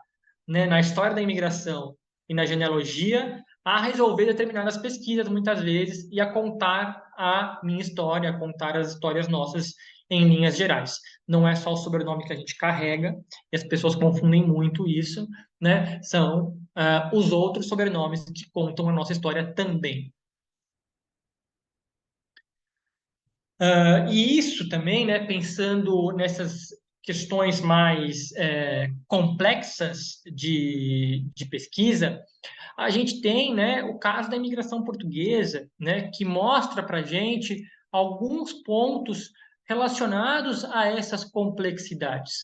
né, na história da imigração e na genealogia a resolver determinadas pesquisas, muitas vezes, e a contar a minha história, a contar as histórias nossas em linhas gerais. Não é só o sobrenome que a gente carrega, e as pessoas confundem muito isso, né? São os outros sobrenomes que contam a nossa história também. E isso também, né, pensando nessas questões mais complexas de pesquisa, a gente tem, né, o caso da imigração portuguesa, né, que mostra para a gente alguns pontos relacionados a essas complexidades.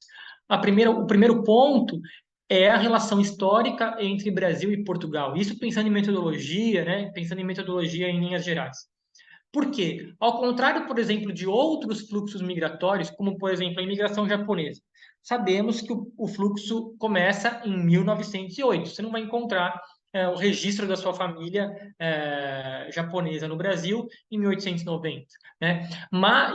O primeiro ponto é a relação histórica entre Brasil e Portugal. Isso pensando em metodologia, né? Pensando em metodologia em linhas gerais. Por quê? Ao contrário, por exemplo, de outros fluxos migratórios, como, por exemplo, a imigração japonesa, sabemos que o fluxo começa em 1908. Você não vai encontrar o registro da sua família japonesa no Brasil em 1890, né?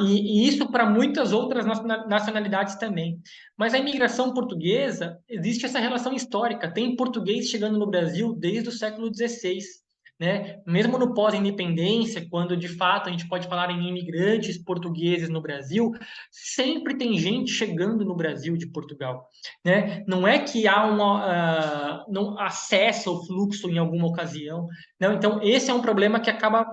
E isso para muitas outras nacionalidades também. Mas a imigração portuguesa, existe essa relação histórica. Tem português chegando no Brasil desde o século XVI. Né? Mesmo no pós-independência, quando de fato a gente pode falar em imigrantes portugueses no Brasil, sempre tem gente chegando no Brasil de Portugal. Né? Não é que há não acessa o fluxo em alguma ocasião. Não? Então, esse é um problema que acaba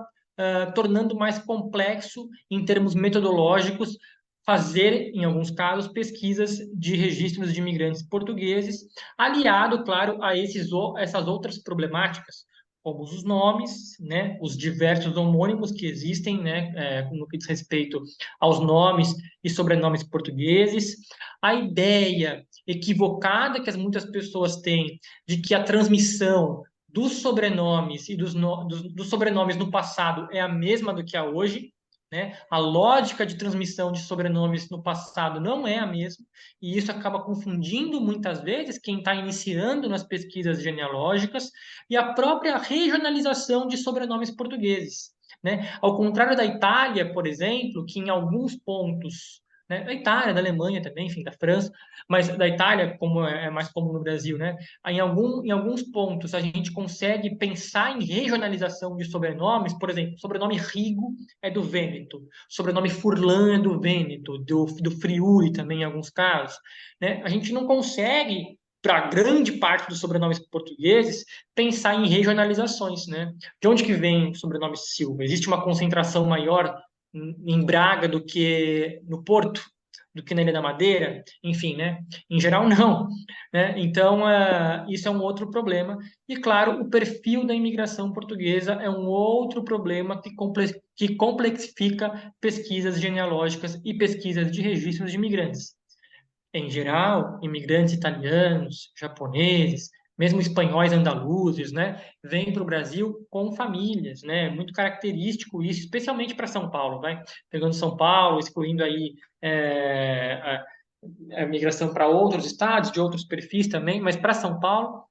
tornando mais complexo em termos metodológicos fazer, em alguns casos, pesquisas de registros de imigrantes portugueses, aliado, claro, a essas outras problemáticas, como os nomes, né, os diversos homônimos que existem, né, no que diz respeito aos nomes e sobrenomes portugueses, a ideia equivocada que muitas pessoas têm de que a transmissão dos sobrenomes e dos sobrenomes no passado é a mesma do que a hoje, né? A lógica de transmissão de sobrenomes no passado não é a mesma, e isso acaba confundindo muitas vezes quem está iniciando nas pesquisas genealógicas e a própria regionalização de sobrenomes portugueses. Né? Ao contrário da Itália, por exemplo, que em alguns pontos, né, da Itália, da Alemanha também, enfim, da França, mas da Itália, como é mais comum no Brasil, né? Em alguns pontos a gente consegue pensar em regionalização de sobrenomes, por exemplo, o sobrenome Rigo é do Vêneto, sobrenome Furlan é do Vêneto, do Friuli também em alguns casos. Né? A gente não consegue, para grande parte dos sobrenomes portugueses, pensar em regionalizações. Né? De onde que vem o sobrenome Silva? Existe uma concentração maior em Braga do que no Porto? Do que na Ilha da Madeira, enfim, né? Em geral, não. Né? Então, isso é um outro problema. E, claro, o perfil da imigração portuguesa é um outro problema que complexifica pesquisas genealógicas e pesquisas de registros de imigrantes. Em geral, imigrantes italianos, japoneses, mesmo espanhóis andaluzes, né, vêm para o Brasil com famílias, né, muito característico isso, especialmente para São Paulo, vai, pegando São Paulo, excluindo aí a migração para outros estados, de outros perfis também, mas para São Paulo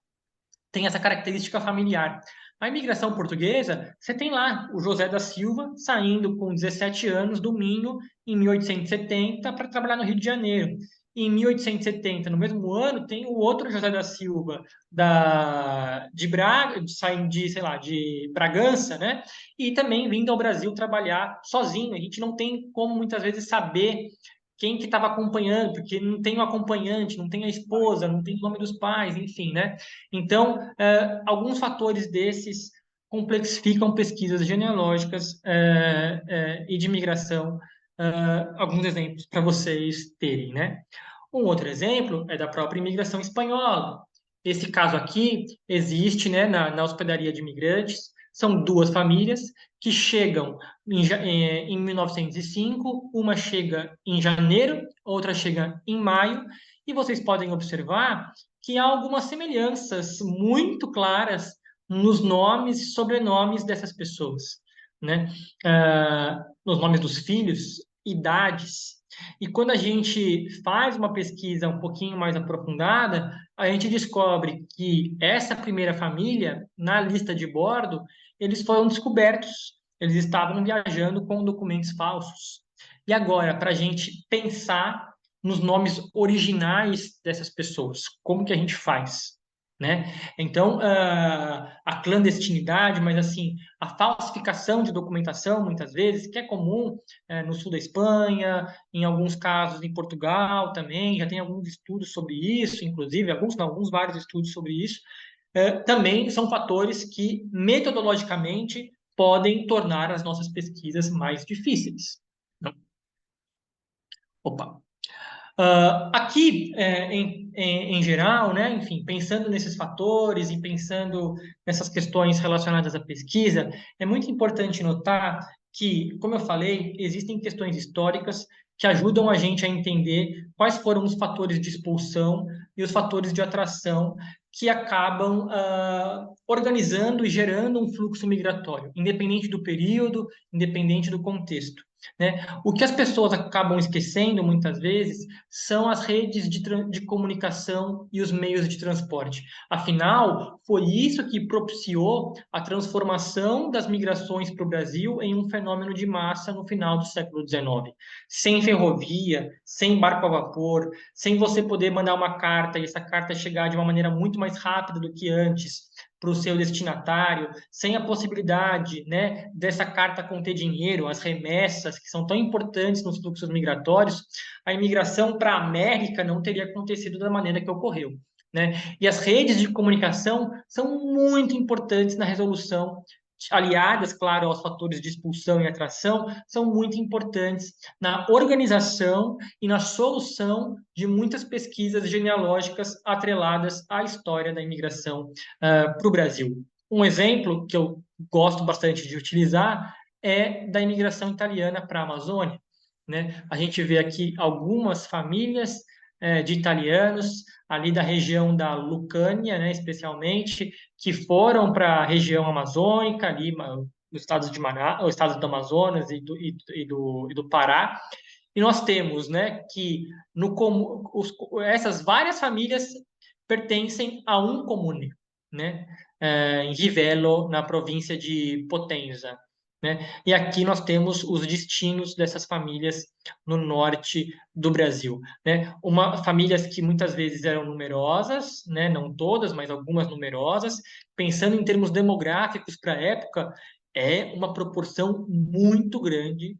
tem essa característica familiar. A imigração portuguesa, você tem lá o José da Silva saindo com 17 anos do Minho em 1870 para trabalhar no Rio de Janeiro. E em 1870, no mesmo ano, tem o outro José da Silva de Braga, saindo sei lá, de Bragança, né? E também vindo ao Brasil trabalhar sozinho. A gente não tem como muitas vezes saber quem que estava acompanhando, porque não tem o acompanhante, não tem a esposa, não tem o nome dos pais, enfim, né? Então, alguns fatores desses complexificam pesquisas genealógicas e de migração. Alguns exemplos para vocês terem, né? Um outro exemplo é da própria imigração espanhola. Esse caso aqui existe, né, na hospedaria de imigrantes. São duas famílias que chegam em 1905, uma chega em janeiro, outra chega em maio, e vocês podem observar que há algumas semelhanças muito claras nos nomes e sobrenomes dessas pessoas, né? Nos nomes dos filhos, idades. E quando a gente faz uma pesquisa um pouquinho mais aprofundada, a gente descobre que essa primeira família, na lista de bordo, eles foram descobertos. Eles estavam viajando com documentos falsos. E agora, para a gente pensar nos nomes originais dessas pessoas, como que a gente faz? Né? Então, a clandestinidade, mas assim, a falsificação de documentação, muitas vezes, que é comum no sul da Espanha, em alguns casos em Portugal também, já tem alguns estudos sobre isso, inclusive, vários estudos sobre isso, também são fatores que, metodologicamente, podem tornar as nossas pesquisas mais difíceis. Opa! Aqui, em geral, né, enfim, pensando nesses fatores e pensando nessas questões relacionadas à pesquisa, é muito importante notar que, como eu falei, existem questões históricas que ajudam a gente a entender quais foram os fatores de expulsão e os fatores de atração que acabam organizando e gerando um fluxo migratório, independente do período, independente do contexto, né? O que as pessoas acabam esquecendo muitas vezes são as redes de comunicação e os meios de transporte. Afinal, foi isso que propiciou a transformação das migrações para o Brasil em um fenômeno de massa no final do século XIX. Sem ferrovia, sem barco a vapor, sem você poder mandar uma carta e essa carta chegar de uma maneira muito mais rápida do que antes para o seu destinatário, sem a possibilidade, né, dessa carta conter dinheiro, as remessas, que são tão importantes nos fluxos migratórios, a imigração para a América não teria acontecido da maneira que ocorreu, né? E as redes de comunicação são muito importantes na resolução, aliadas, claro, aos fatores de expulsão e atração, são muito importantes na organização e na solução de muitas pesquisas genealógicas atreladas à história da imigração para o Brasil. Um exemplo que eu gosto bastante de utilizar é da imigração italiana para a Amazônia, né? A gente vê aqui algumas famílias de italianos ali da região da Lucânia, né, especialmente, que foram para a região amazônica, ali no estado de Manaus, o estado do Amazonas e do Pará. E nós temos, né, que essas várias famílias pertencem a um comune, né, em Rivello, na província de Potenza, né? E aqui nós temos os destinos dessas famílias no norte do Brasil, né? Famílias que muitas vezes eram numerosas, né? Não todas, mas algumas numerosas. Pensando em termos demográficos para a época, é uma proporção muito grande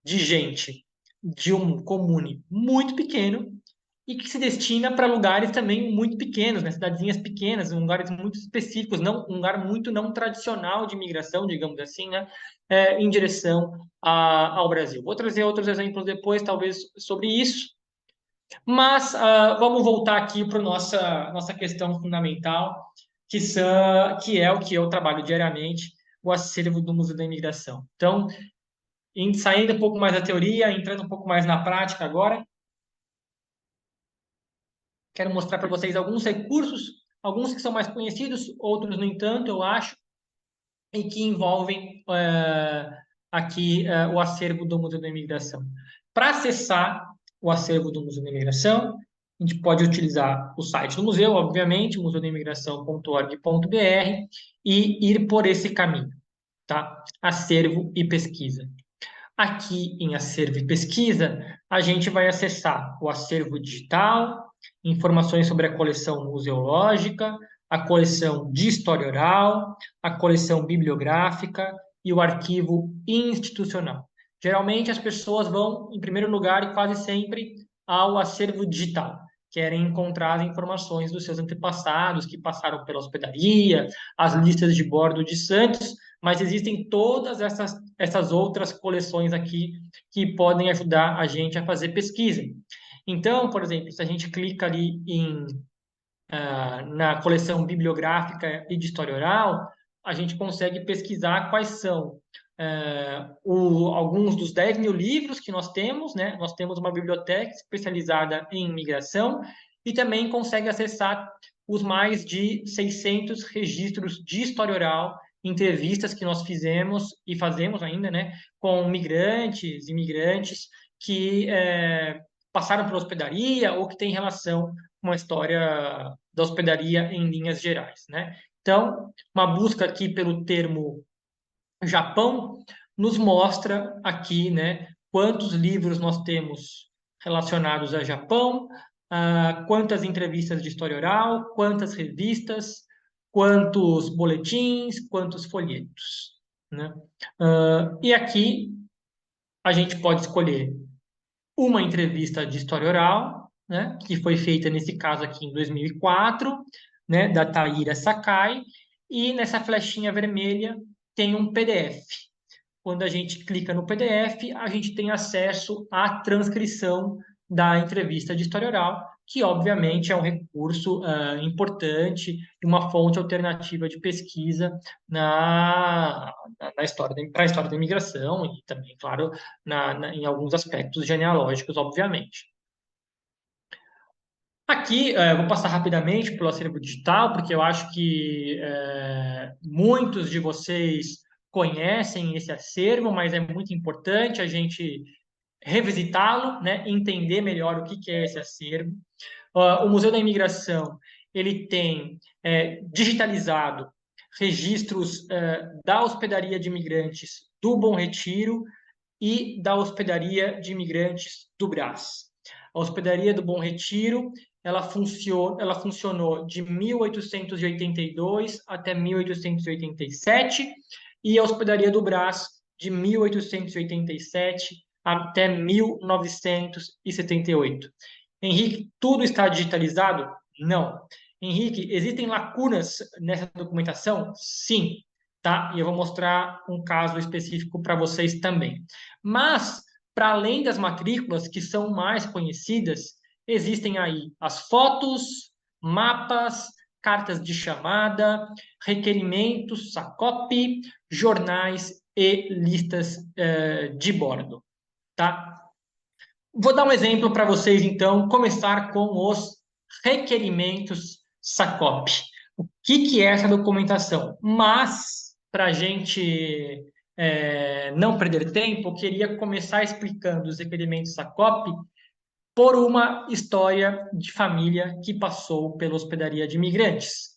de gente de um comune muito pequeno e que se destina para lugares também muito pequenos, né? Cidadezinhas pequenas, lugares muito específicos, não, um lugar muito não tradicional de imigração, digamos assim, né? Em direção ao Brasil. Vou trazer outros exemplos depois, talvez, sobre isso, mas vamos voltar aqui para a nossa questão fundamental, que é o que eu trabalho diariamente, o acervo do Museu da Imigração. Então, saindo um pouco mais da teoria, entrando um pouco mais na prática agora, quero mostrar para vocês alguns recursos, alguns que são mais conhecidos, outros, no entanto, eu acho, e que envolvem aqui o acervo do Museu da Imigração. Para acessar o acervo do Museu da Imigração, a gente pode utilizar o site do museu, obviamente, museudaimigração.org.br, e ir por esse caminho, tá? Acervo e pesquisa. Aqui em acervo e pesquisa, a gente vai acessar o acervo digital, informações sobre a coleção museológica, a coleção de história oral, a coleção bibliográfica e o arquivo institucional. Geralmente as pessoas vão, em primeiro lugar, e quase sempre, ao acervo digital. Querem encontrar as informações dos seus antepassados que passaram pela hospedaria, as listas de bordo de santos, mas existem todas essas outras coleções aqui que podem ajudar a gente a fazer pesquisa. Então, por exemplo, se a gente clica ali na coleção bibliográfica e de história oral, a gente consegue pesquisar quais são alguns dos 10 mil livros que nós temos, né? Nós temos uma biblioteca especializada em imigração e também consegue acessar os mais de 600 registros de história oral, entrevistas que nós fizemos e fazemos ainda, né, com migrantes, imigrantes que passaram pela hospedaria ou que têm relação com a história da hospedaria em linhas gerais, né? Então, uma busca aqui pelo termo Japão nos mostra aqui, né, quantos livros nós temos relacionados a Japão, quantas entrevistas de história oral, quantas revistas, quantos boletins, quantos folhetos, né? E aqui a gente pode escolher uma entrevista de história oral, né, que foi feita nesse caso aqui em 2004, né, da Taira Sakai, e nessa flechinha vermelha tem um PDF. Quando a gente clica no PDF, a gente tem acesso à transcrição da entrevista de história oral, que obviamente é um recurso importante e uma fonte alternativa de pesquisa para a história da imigração e também, claro, em alguns aspectos genealógicos, obviamente. Aqui, eu vou passar rapidamente pelo acervo digital, porque eu acho que muitos de vocês conhecem esse acervo, mas é muito importante a gente revisitá-lo, né, entender melhor o que que é esse acervo. O Museu da Imigração, ele tem digitalizado registros da hospedaria de imigrantes do Bom Retiro e da hospedaria de imigrantes do Brás. A hospedaria do Bom Retiro, ela funcionou de 1882 até 1887 e a hospedaria do Brás de 1887 até 1978. Henrique, tudo está digitalizado? Não. Henrique, existem lacunas nessa documentação? Sim, tá? E eu vou mostrar um caso específico para vocês também. Mas, para além das matrículas, que são mais conhecidas, existem aí as fotos, mapas, cartas de chamada, requerimentos, SACOP, jornais e listas de bordo, tá? Vou dar um exemplo para vocês, então, começar com os requerimentos SACOP. O que é essa documentação? Mas, para a gente não perder tempo, eu queria começar explicando os requerimentos SACOP por uma história de família que passou pela hospedaria de imigrantes.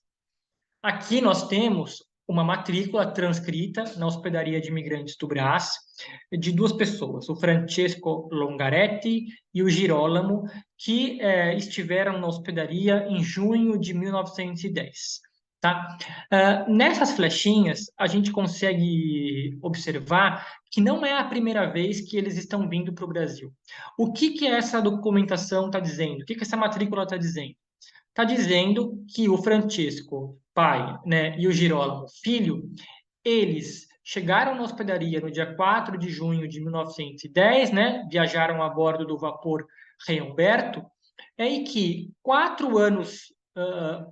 Aqui nós temos uma matrícula transcrita na hospedaria de imigrantes do Brás de duas pessoas, o Francesco Longaretti e o Girolamo, que estiveram na hospedaria em junho de 1910. Tá? Nessas flechinhas, a gente consegue observar que não é a primeira vez que eles estão vindo para o Brasil. O que essa documentação está dizendo? O que essa matrícula está dizendo? Está dizendo que o Francisco, pai, né, e o Girolamo, filho, eles chegaram na hospedaria no dia 4 de junho de 1910, né, viajaram a bordo do vapor Rei Humberto, e que 4 anos,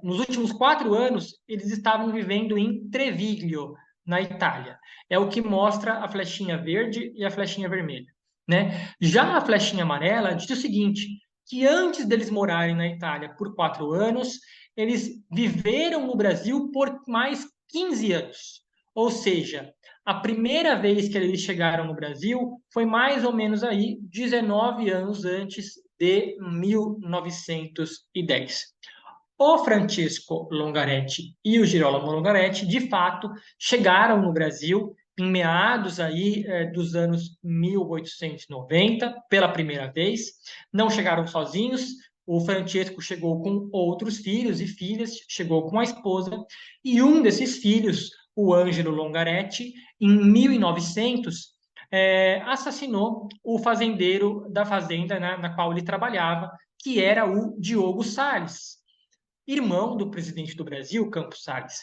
nos últimos 4 anos, eles estavam vivendo em Treviglio, na Itália. É o que mostra a flechinha verde e a flechinha vermelha. Né? Já a flechinha amarela diz o seguinte, que antes deles morarem na Itália por 4 anos, eles viveram no Brasil por mais 15 anos. Ou seja, a primeira vez que eles chegaram no Brasil foi mais ou menos aí 19 anos antes de 1910. O Francisco Longaretti e o Girolamo Longaretti, de fato, chegaram no Brasil em meados aí dos anos 1890, pela primeira vez. Não chegaram sozinhos, o Francesco chegou com outros filhos e filhas, chegou com a esposa, e um desses filhos, o Ângelo Longaretti, em 1900, assassinou o fazendeiro da fazenda, né, na qual ele trabalhava, que era o Diogo Salles, irmão do presidente do Brasil, Campos Salles.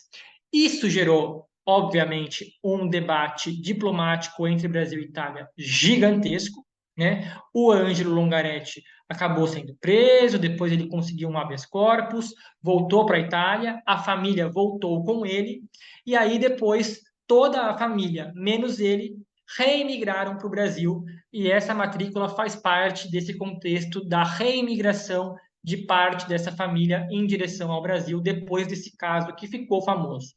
Isso gerou, obviamente, um debate diplomático entre Brasil e Itália gigantesco, né? O Ângelo Longaretti acabou sendo preso, depois ele conseguiu um habeas corpus, voltou para a Itália, a família voltou com ele, e aí depois toda a família, menos ele, reemigraram para o Brasil, e essa matrícula faz parte desse contexto da reimigração de parte dessa família em direção ao Brasil depois desse caso que ficou famoso.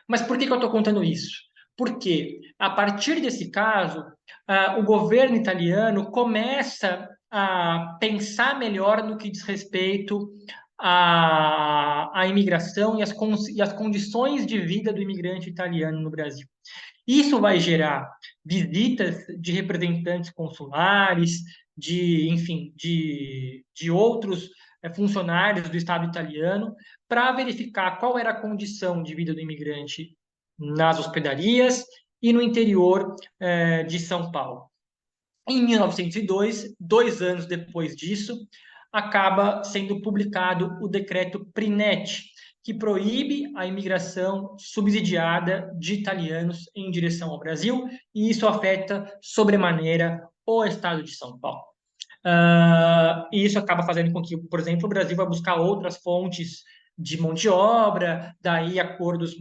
Mas por que eu estou contando isso? Porque, a partir desse caso, o governo italiano começa a pensar melhor no que diz respeito à imigração e as condições de vida do imigrante italiano no Brasil. Isso vai gerar visitas de representantes consulares, enfim, de outros funcionários do Estado italiano, para verificar qual era a condição de vida do imigrante nas hospedarias e no interior de São Paulo. Em 1902, 2 anos depois disso, acaba sendo publicado o decreto Prinetti, que proíbe a imigração subsidiada de italianos em direção ao Brasil, e isso afeta sobremaneira o estado de São Paulo. E isso acaba fazendo com que, por exemplo, o Brasil vai buscar outras fontes de mão de obra, daí acordos,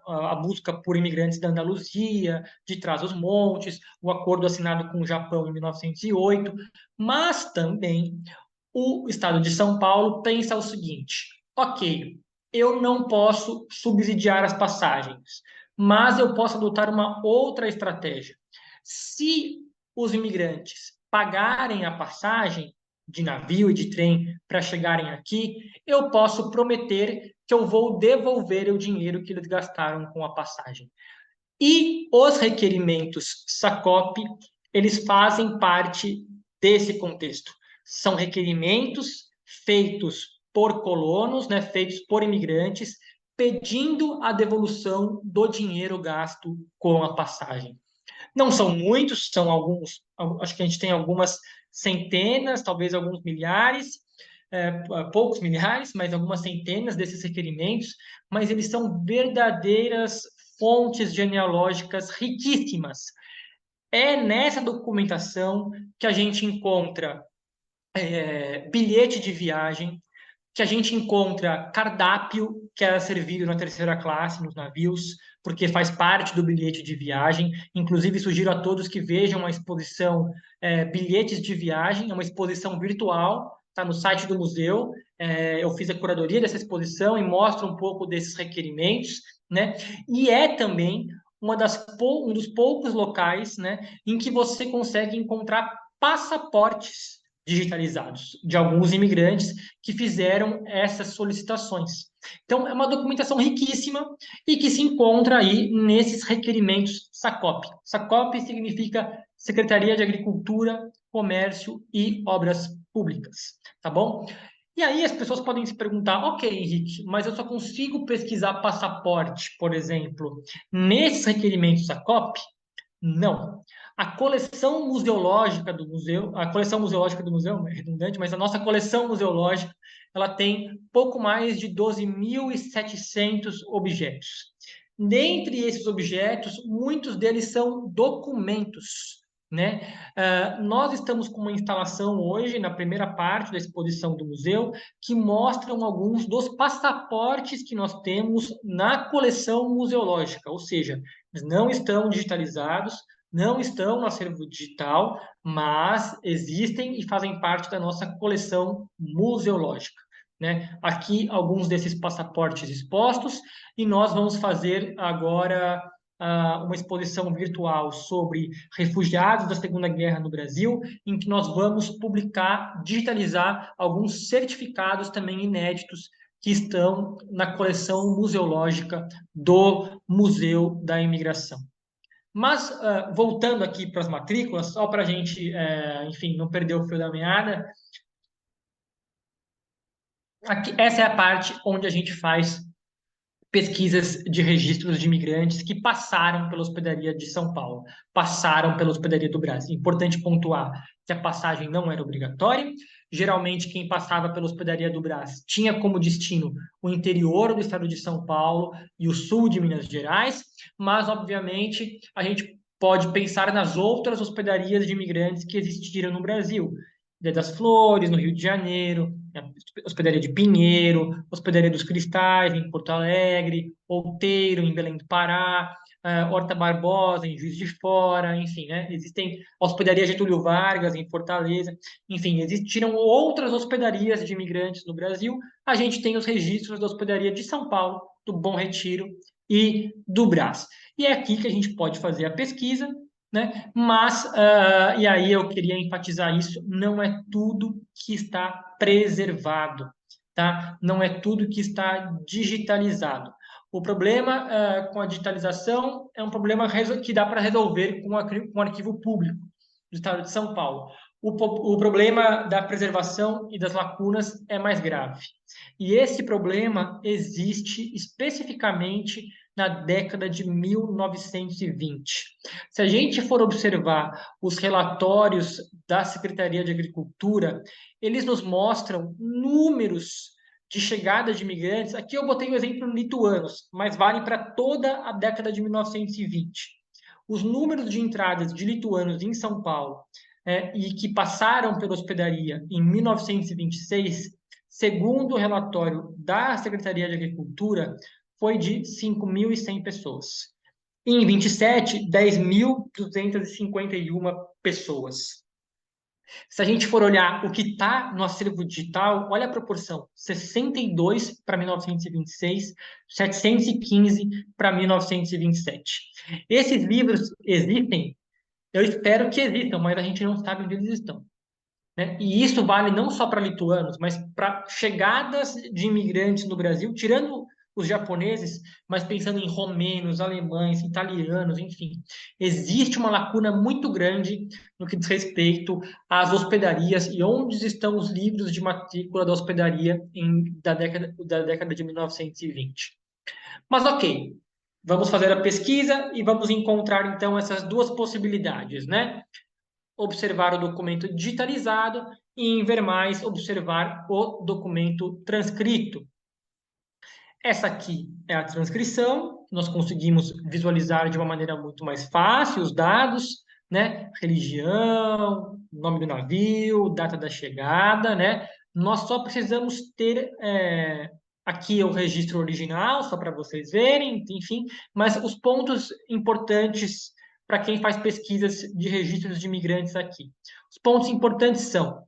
a busca por imigrantes da Andaluzia, de Trás-os-Montes, o acordo assinado com o Japão em 1908, mas também o Estado de São Paulo pensa o seguinte: ok, eu não posso subsidiar as passagens, mas eu posso adotar uma outra estratégia. Se os imigrantes pagarem a passagem de navio e de trem para chegarem aqui, eu posso prometer que eu vou devolver o dinheiro que eles gastaram com a passagem. E os requerimentos SACOP, eles fazem parte desse contexto. São requerimentos feitos por colonos, né, feitos por imigrantes, pedindo a devolução do dinheiro gasto com a passagem. Não são muitos, são alguns, acho que a gente tem algumas centenas, talvez alguns milhares, poucos milhares, mas algumas centenas desses requerimentos, mas eles são verdadeiras fontes genealógicas riquíssimas. É nessa documentação que a gente encontra bilhete de viagem, que a gente encontra cardápio que era servido na terceira classe nos navios, porque faz parte do bilhete de viagem. Inclusive, sugiro a todos que vejam a exposição Bilhetes de Viagem, é uma exposição virtual, está no site do museu. Eu fiz a curadoria dessa exposição e mostro um pouco desses requerimentos, né? E é também um dos poucos locais, né, em que você consegue encontrar passaportes digitalizados de alguns imigrantes que fizeram essas solicitações. Então, é uma documentação riquíssima e que se encontra aí nesses requerimentos SACOP. SACOP significa Secretaria de Agricultura, Comércio e Obras Públicas, tá bom? E aí as pessoas podem se perguntar, ok, Henrique, mas eu só consigo pesquisar passaporte, por exemplo, nesses requerimentos SACOP? Não. A coleção museológica do museu, a coleção museológica do museu é redundante, mas a nossa coleção museológica, ela tem pouco mais de 12.700 objetos. Dentre esses objetos, muitos deles são documentos, né? Nós estamos com uma instalação hoje, na primeira parte da exposição do museu, que mostram alguns dos passaportes que nós temos na coleção museológica, ou seja, eles não estão digitalizados, não estão no acervo digital, mas existem e fazem parte da nossa coleção museológica, né? Aqui alguns desses passaportes expostos, e nós vamos fazer agora uma exposição virtual sobre refugiados da Segunda Guerra no Brasil, em que nós vamos publicar, digitalizar alguns certificados também inéditos que estão na coleção museológica do Museu da Imigração. Mas, voltando aqui para as matrículas, só para a gente, enfim, não perder o fio da meada, aqui, essa é a parte onde a gente faz pesquisas de registros de imigrantes que passaram pela hospedaria de São Paulo, passaram pela hospedaria do Brás. Importante pontuar que a passagem não era obrigatória. Geralmente, quem passava pela hospedaria do Brás tinha como destino o interior do estado de São Paulo e o sul de Minas Gerais, mas, obviamente, a gente pode pensar nas outras hospedarias de imigrantes que existiram no Brasil. Ilha das Flores, no Rio de Janeiro, Hospedaria de Pinheiro, Hospedaria dos Cristais, em Porto Alegre, Outeiro, em Belém do Pará, Horta Barbosa, em Juiz de Fora, enfim, né? Existem Hospedaria Getúlio Vargas, em Fortaleza, enfim, existiram outras hospedarias de imigrantes no Brasil. A gente tem os registros da hospedaria de São Paulo, do Bom Retiro e do Brás. E é aqui que a gente pode fazer a pesquisa, né? Mas, e aí eu queria enfatizar isso, não é tudo que está preservado, tá? Não é tudo que está digitalizado. O problema com a digitalização é um problema que dá para resolver com um arquivo público do Estado de São Paulo. O problema da preservação e das lacunas é mais grave. E esse problema existe especificamente na década de 1920. Se a gente for observar os relatórios da Secretaria de Agricultura, eles nos mostram números de chegada de imigrantes. Aqui eu botei o exemplo lituanos, mas vale para toda a década de 1920. Os números de entradas de lituanos em São Paulo e que passaram pela hospedaria em 1926, segundo o relatório da Secretaria de Agricultura, foi de 5.100 pessoas. Em 27, 10.251 pessoas. Se a gente for olhar o que está no acervo digital, olha a proporção: 62 para 1926, 715 para 1927. Esses livros existem? Eu espero que existam, mas a gente não sabe onde eles estão, né? E isso vale não só para lituanos, mas para chegadas de imigrantes no Brasil, tirando os japoneses, mas pensando em romenos, alemães, italianos, enfim. Existe uma lacuna muito grande no que diz respeito às hospedarias e onde estão os livros de matrícula da hospedaria da década de 1920. Mas ok, vamos fazer a pesquisa e vamos encontrar então essas duas possibilidades, né? Observar o documento digitalizado e, em ver mais, observar o documento transcrito. Essa aqui é a transcrição, nós conseguimos visualizar de uma maneira muito mais fácil os dados, né? Religião, nome do navio, data da chegada, né? Nós só precisamos ter aqui o registro original, só para vocês verem, enfim, mas os pontos importantes para quem faz pesquisas de registros de imigrantes aqui. Os pontos importantes são,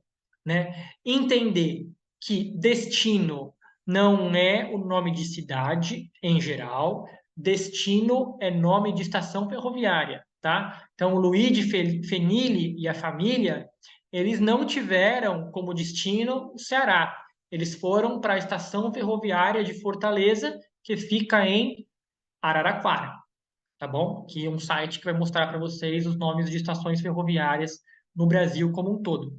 né, entender que destino não é o nome de cidade em geral, destino é nome de estação ferroviária, tá? Então, o Luigi Fenili e a família, eles não tiveram como destino o Ceará. Eles foram para a estação ferroviária de Fortaleza, que fica em Araraquara, tá bom? Que é um site que vai mostrar para vocês os nomes de estações ferroviárias no Brasil como um todo.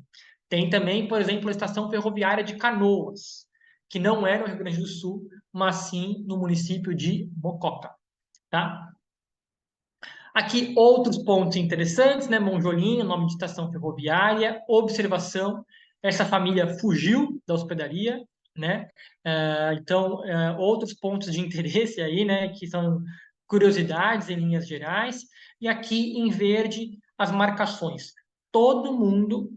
Tem também, por exemplo, a estação ferroviária de Canoas, que não é no Rio Grande do Sul, mas sim no município de Mococa, tá? Aqui outros pontos interessantes, né? Monjolinho, nome de estação ferroviária, observação, essa família fugiu da hospedaria, né? Então, outros pontos de interesse aí, né? Que são curiosidades em linhas gerais. E aqui em verde, as marcações. Todo mundo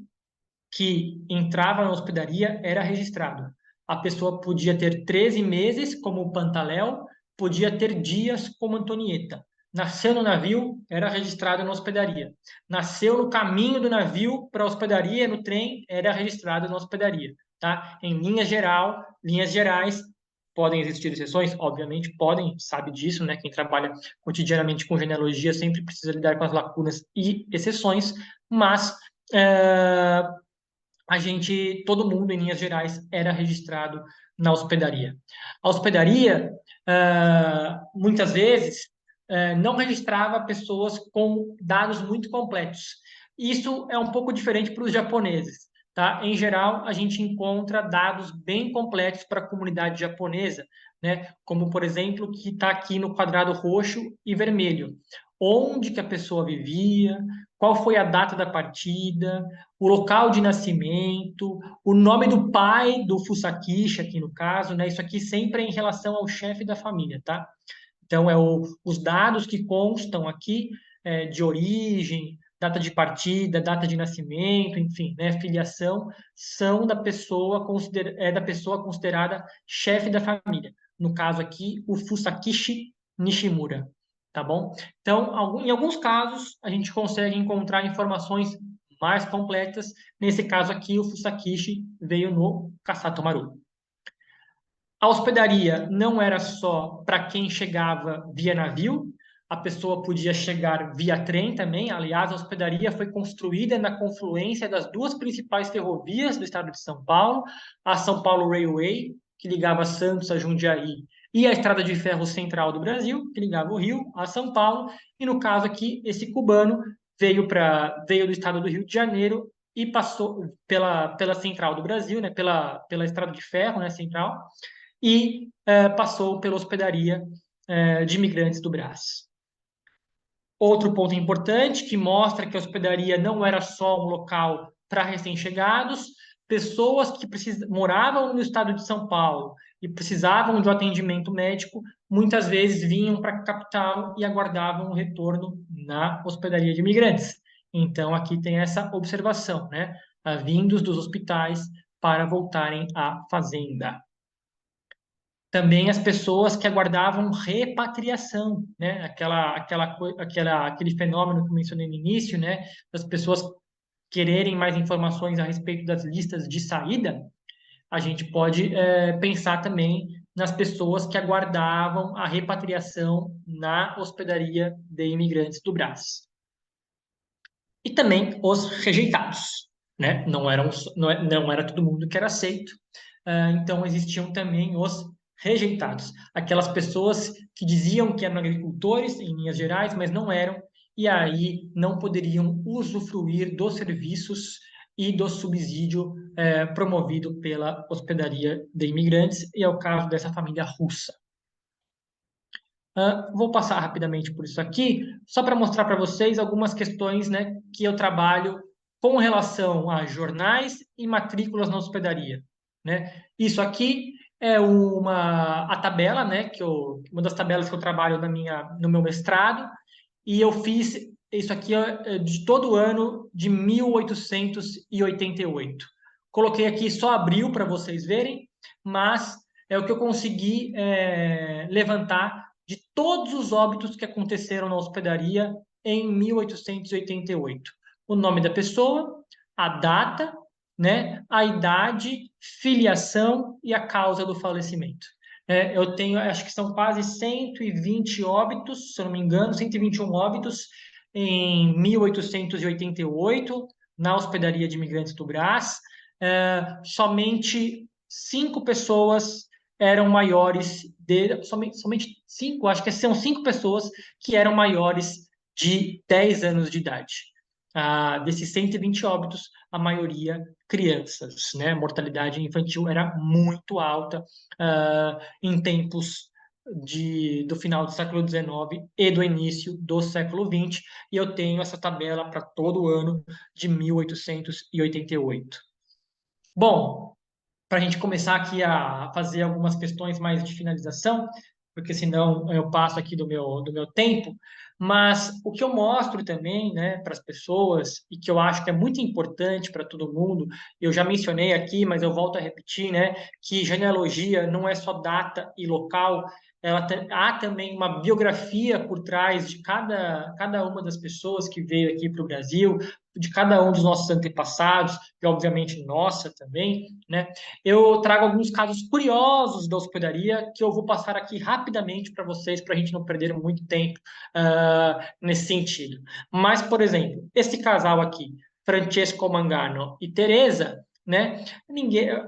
que entrava na hospedaria era registrado. A pessoa podia ter 13 meses, como Pantaléu, podia ter dias, como Antonieta. Nasceu no navio, era registrado na hospedaria. Nasceu no caminho do navio para a hospedaria, no trem, era registrado na hospedaria. Tá? Em linhas gerais, podem existir exceções? Obviamente podem, sabe disso, né? Quem trabalha cotidianamente com genealogia sempre precisa lidar com as lacunas e exceções, mas todo mundo, em linhas gerais, era registrado na hospedaria. A hospedaria, muitas vezes, não registrava pessoas com dados muito completos. Isso é um pouco diferente para os japoneses, tá? Em geral, a gente encontra dados bem completos para a comunidade japonesa, né? Como, por exemplo, que está aqui no quadrado roxo e vermelho. Onde que a pessoa vivia, qual foi a data da partida, o local de nascimento, o nome do pai do Fusakishi, aqui no caso, né? Isso aqui sempre é em relação ao chefe da família, tá? Então, os dados que constam aqui de origem, data de partida, data de nascimento, enfim, né, filiação, são da pessoa, da pessoa considerada chefe da família. No caso aqui, o Fusakishi Nishimura, tá bom? Então, em alguns casos, a gente consegue encontrar informações mais completas. Nesse caso aqui, o Fusakishi veio no Kasatomaru. A hospedaria não era só para quem chegava via navio, a pessoa podia chegar via trem também. Aliás, a hospedaria foi construída na confluência das duas principais ferrovias do estado de São Paulo, a São Paulo Railway, que ligava Santos a Jundiaí, e a Estrada de Ferro Central do Brasil, que ligava o Rio a São Paulo. E no caso aqui, esse cubano veio do estado do Rio de Janeiro e passou pela Central do Brasil, né, pela Estrada de Ferro, né, Central, e passou pela hospedaria de imigrantes do Brás. Outro ponto importante que mostra que a hospedaria não era só um local para recém-chegados, pessoas que moravam no estado de São Paulo e precisavam de um atendimento médico, muitas vezes vinham para a capital e aguardavam o retorno na hospedaria de imigrantes. Então, aqui tem essa observação, né? Vindos dos hospitais para voltarem à fazenda. Também as pessoas que aguardavam repatriação, né? Aquele fenômeno que eu mencionei no início, né? Das pessoas quererem mais informações a respeito das listas de saída, a gente pode pensar também nas pessoas que aguardavam a repatriação na hospedaria de imigrantes do Brás. E também os rejeitados, né? Não era todo mundo que era aceito, então existiam também os rejeitados, aquelas pessoas que diziam que eram agricultores, em linhas gerais, mas não eram, e aí não poderiam usufruir dos serviços e do subsídio promovido pela hospedaria de imigrantes, e é o caso dessa família russa. Vou passar rapidamente por isso aqui, só para mostrar para vocês algumas questões, né, que eu trabalho com relação a jornais e matrículas na hospedaria, né? Isso aqui é a tabela, né, uma das tabelas que eu trabalho no meu mestrado, e eu fiz isso aqui de todo o ano de 1888. Coloquei aqui só abril para vocês verem, mas é o que eu consegui levantar de todos os óbitos que aconteceram na hospedaria em 1888. O nome da pessoa, a data, né, a idade, filiação e a causa do falecimento. Eu tenho, acho que são quase 120 óbitos, se eu não me engano, 121 óbitos em 1888, na hospedaria de imigrantes do Brás. Somente 5 pessoas eram maiores somente 5, acho que são 5 pessoas que eram maiores de 10 anos de idade. Desses 120 óbitos, a maioria crianças, né? A mortalidade infantil era muito alta em tempos do final do século XIX e do início do século XX, e eu tenho essa tabela para todo o ano de 1888. Bom, para a gente começar aqui a fazer algumas questões mais de finalização, porque senão eu passo aqui do meu tempo, mas o que eu mostro também, né, para as pessoas, e que eu acho que é muito importante para todo mundo, eu já mencionei aqui, mas eu volto a repetir, né, que genealogia não é só data e local, há também uma biografia por trás de cada uma das pessoas que veio aqui para o Brasil, de cada um dos nossos antepassados, e obviamente nossa também, né? Eu trago alguns casos curiosos da hospedaria que eu vou passar aqui rapidamente para vocês, para a gente não perder muito tempo nesse sentido. Mas, por exemplo, esse casal aqui, Francesco Mangano e Teresa, né?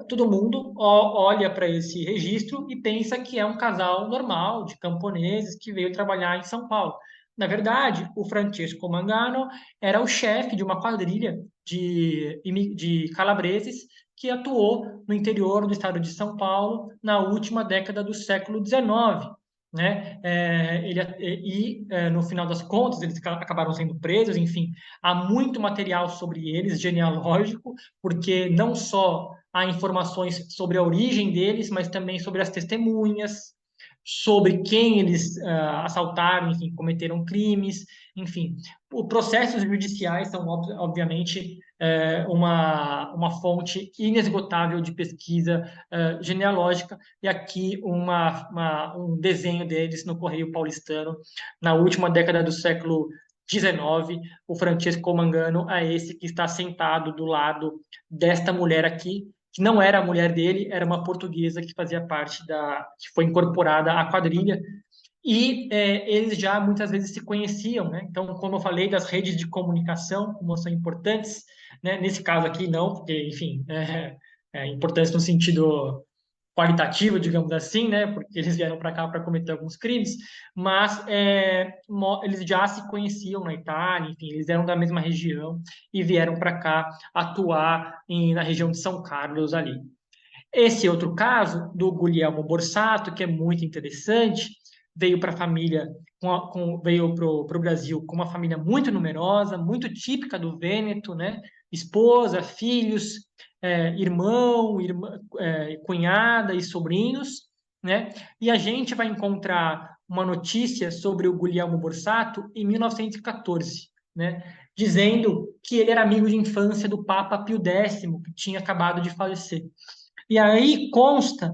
Todo mundo olha para esse registro e pensa que é um casal normal de camponeses que veio trabalhar em São Paulo. Na verdade, o Francesco Mangano era o chefe de uma quadrilha de calabreses que atuou no interior do estado de São Paulo na última década do século XIX. Né? No final das contas, eles acabaram sendo presos, enfim, há muito material sobre eles, genealógico, porque não só há informações sobre a origem deles, mas também sobre as testemunhas, sobre quem eles assaltaram, enfim, cometeram crimes, enfim. Os processos judiciais são, obviamente, uma fonte inesgotável de pesquisa genealógica, e aqui um desenho deles no Correio Paulistano, na última década do século XIX, o Francesco Mangano é esse que está sentado do lado desta mulher aqui, que não era a mulher dele, era uma portuguesa que fazia parte que foi incorporada à quadrilha, e eles já muitas vezes se conheciam, né? Então, como eu falei, das redes de comunicação, como são importantes, né? Nesse caso aqui não, porque, enfim, importantes no sentido qualitativo, digamos assim, né? Porque eles vieram para cá para cometer alguns crimes, mas eles já se conheciam na Itália, enfim, eles eram da mesma região e vieram para cá atuar na região de São Carlos ali. Esse outro caso do Guglielmo Borsato, que é muito interessante, veio para a família, veio para o Brasil com uma família muito numerosa, muito típica do Vêneto, né? Esposa, filhos, irmão, cunhada e sobrinhos, né? E a gente vai encontrar uma notícia sobre o Guglielmo Borsato em 1914, né? Dizendo que ele era amigo de infância do Papa Pio X, que tinha acabado de falecer. E aí consta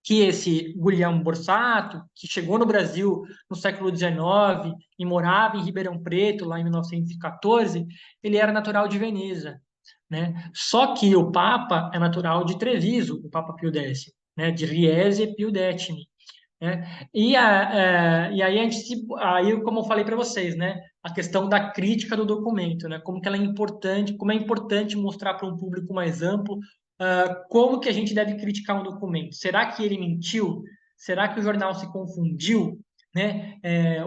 que esse Guglielmo Borsato, que chegou no Brasil no século XIX e morava em Ribeirão Preto, lá em 1914, ele era natural de Veneza, né? Só que o Papa é natural de Treviso, o Papa Pio X, né? De Riese e Pio X, né? E aí, aí, como eu falei para vocês, né? A questão da crítica do documento, né? Como que ela é importante, como é importante mostrar para um público mais amplo como que a gente deve criticar um documento. Será que ele mentiu? Será que o jornal se confundiu? Né?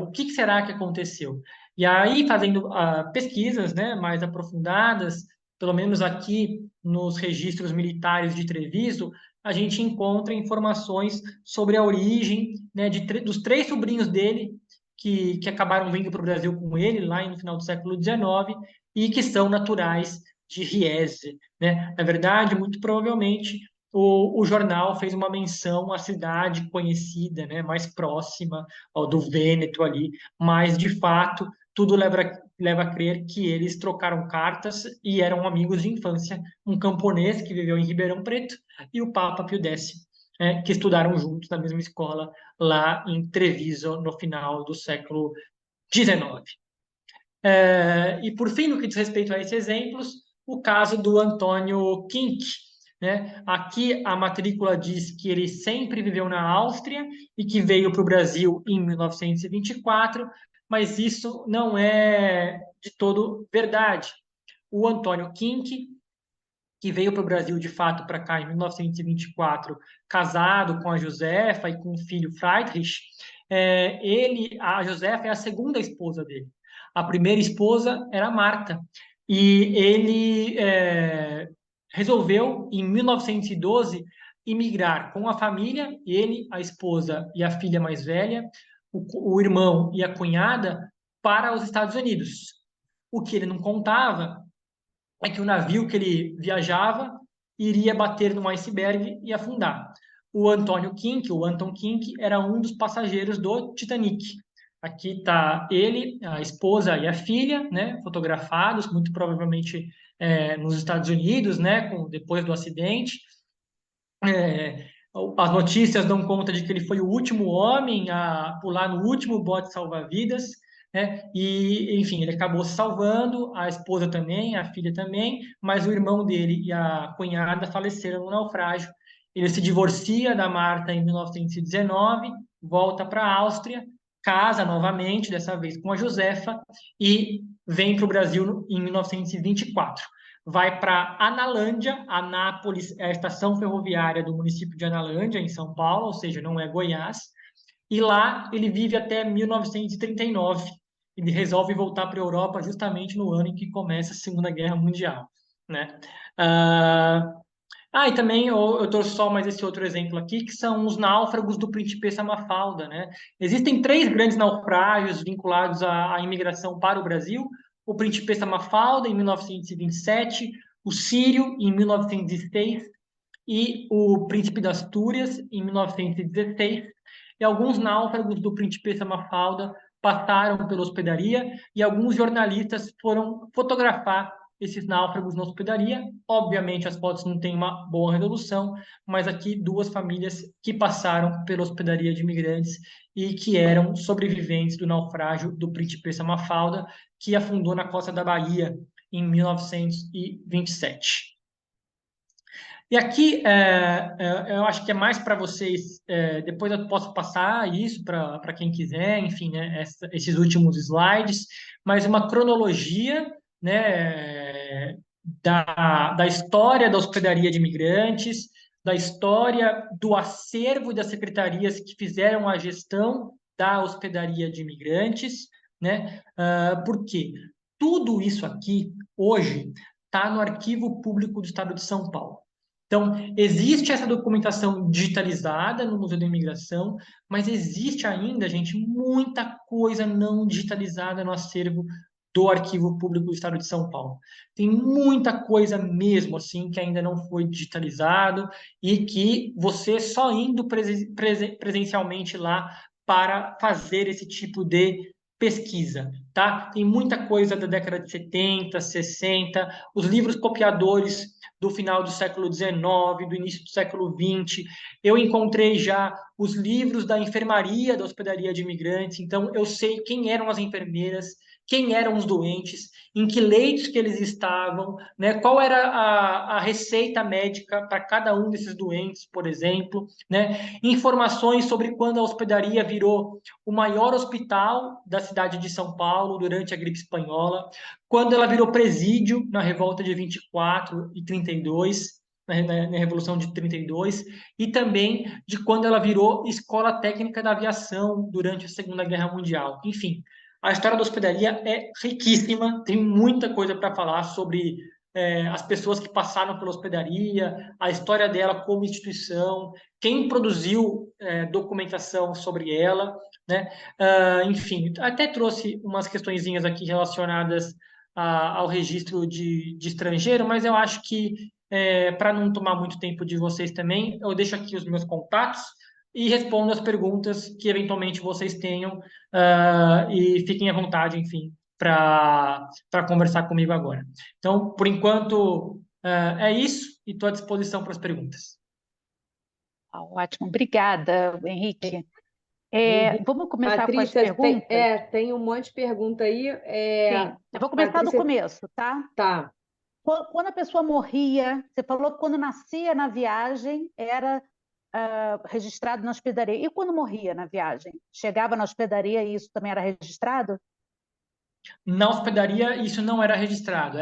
O que será que aconteceu? E aí, fazendo pesquisas, né, mais aprofundadas, pelo menos aqui nos registros militares de Treviso, a gente encontra informações sobre a origem, né, dos 3 sobrinhos dele que acabaram vindo para o Brasil com ele lá no final do século XIX e que são naturais de Riese, né? Na verdade, muito provavelmente o jornal fez uma menção à cidade conhecida, né, mais próxima do Vêneto ali, mas de fato tudo leva a crer que eles trocaram cartas e eram amigos de infância, um camponês que viveu em Ribeirão Preto e o Papa Pio X, que estudaram juntos na mesma escola lá em Treviso no final do século XIX. E por fim, no que diz respeito a esses exemplos, o caso do Antônio Kink, né? Aqui a matrícula diz que ele sempre viveu na Áustria e que veio para o Brasil em 1924, mas isso não é de todo verdade. O Antônio Kink, que veio para o Brasil de fato para cá em 1924, casado com a Josefa e com o filho Friedrich, a Josefa é a segunda esposa dele. A primeira esposa era Marta. E ele resolveu, em 1912, imigrar com a família, ele, a esposa e a filha mais velha, o irmão e a cunhada, para os Estados Unidos. O que ele não contava é que o navio que ele viajava iria bater num iceberg e afundar. O Anton Kink, era um dos passageiros do Titanic. Aqui está ele, a esposa e a filha, né, fotografados, muito provavelmente nos Estados Unidos, né, depois do acidente. As notícias dão conta de que ele foi o último homem a pular no último bote salva-vidas, né? E, enfim, ele acabou se salvando, a esposa também, a filha também, mas o irmão dele e a cunhada faleceram no naufrágio. Ele se divorcia da Marta em 1919, volta para a Áustria, casa novamente, dessa vez com a Josefa, e vem para o Brasil em 1924. Vai para Analândia, Anápolis é a estação ferroviária do município de Analândia, em São Paulo, ou seja, não é Goiás, e lá ele vive até 1939. Ele resolve voltar para a Europa justamente no ano em que começa a Segunda Guerra Mundial, né? E também eu trouxe só mais esse outro exemplo aqui, que são os náufragos do Principessa Mafalda, né? Existem 3 grandes naufrágios vinculados à imigração para o Brasil: o Principessa Mafalda, em 1927, o Sírio, em 1906, e o Príncipe das Astúrias, em 1916. E alguns náufragos do Principessa Mafalda passaram pela hospedaria e alguns jornalistas foram fotografar esses náufragos na hospedaria. Obviamente, as fotos não têm uma boa resolução, mas aqui 2 famílias que passaram pela hospedaria de imigrantes e que eram sobreviventes do naufrágio do Principessa Mafalda, que afundou na costa da Bahia em 1927. E aqui, eu acho que é mais para vocês, depois eu posso passar isso para quem quiser, enfim, né, esses últimos slides, mas uma cronologia, né, da história da hospedaria de imigrantes, da história do acervo e das secretarias que fizeram a gestão da hospedaria de imigrantes, né? Por quê? Tudo isso aqui, hoje, está no Arquivo Público do Estado de São Paulo. Então, existe essa documentação digitalizada no Museu da Imigração, mas existe ainda, gente, muita coisa não digitalizada no acervo do Arquivo Público do Estado de São Paulo. Tem muita coisa mesmo, assim, que ainda não foi digitalizado e que você só indo presencialmente lá para fazer esse tipo de pesquisa, tá? Tem muita coisa da década de 70, 60, os livros copiadores do final do século XIX, do início do século XX. Eu encontrei já os livros da enfermaria da hospedaria de imigrantes, então eu sei quem eram as enfermeiras, quem eram os doentes, em que leitos que eles estavam, né? Qual era a receita médica para cada um desses doentes, por exemplo, né? Informações sobre quando a hospedaria virou o maior hospital da cidade de São Paulo durante a gripe espanhola, quando ela virou presídio na revolta de 24 e 32, na Revolução de 32, e também de quando ela virou escola técnica da aviação durante a Segunda Guerra Mundial. Enfim, a história da hospedaria é riquíssima, tem muita coisa para falar sobre as pessoas que passaram pela hospedaria, a história dela como instituição, quem produziu documentação sobre ela, né? Enfim, até trouxe umas questõezinhas aqui relacionadas ao registro de estrangeiro, mas eu acho que, para não tomar muito tempo de vocês também, eu deixo aqui os meus contatos e respondo as perguntas que eventualmente vocês tenham, e fiquem à vontade, enfim, para conversar comigo agora. Então, por enquanto, é isso e estou à disposição para as perguntas. Ótimo, obrigada, Henrique. Vamos começar Patrícia, com as perguntas? tem um monte de pergunta aí. Sim, eu vou começar Patrícia, do começo, tá? Tá. Quando a pessoa morria, você falou que quando nascia na viagem era registrado na hospedaria. E quando morria na viagem? Chegava na hospedaria e isso também era registrado? Na hospedaria, isso não era registrado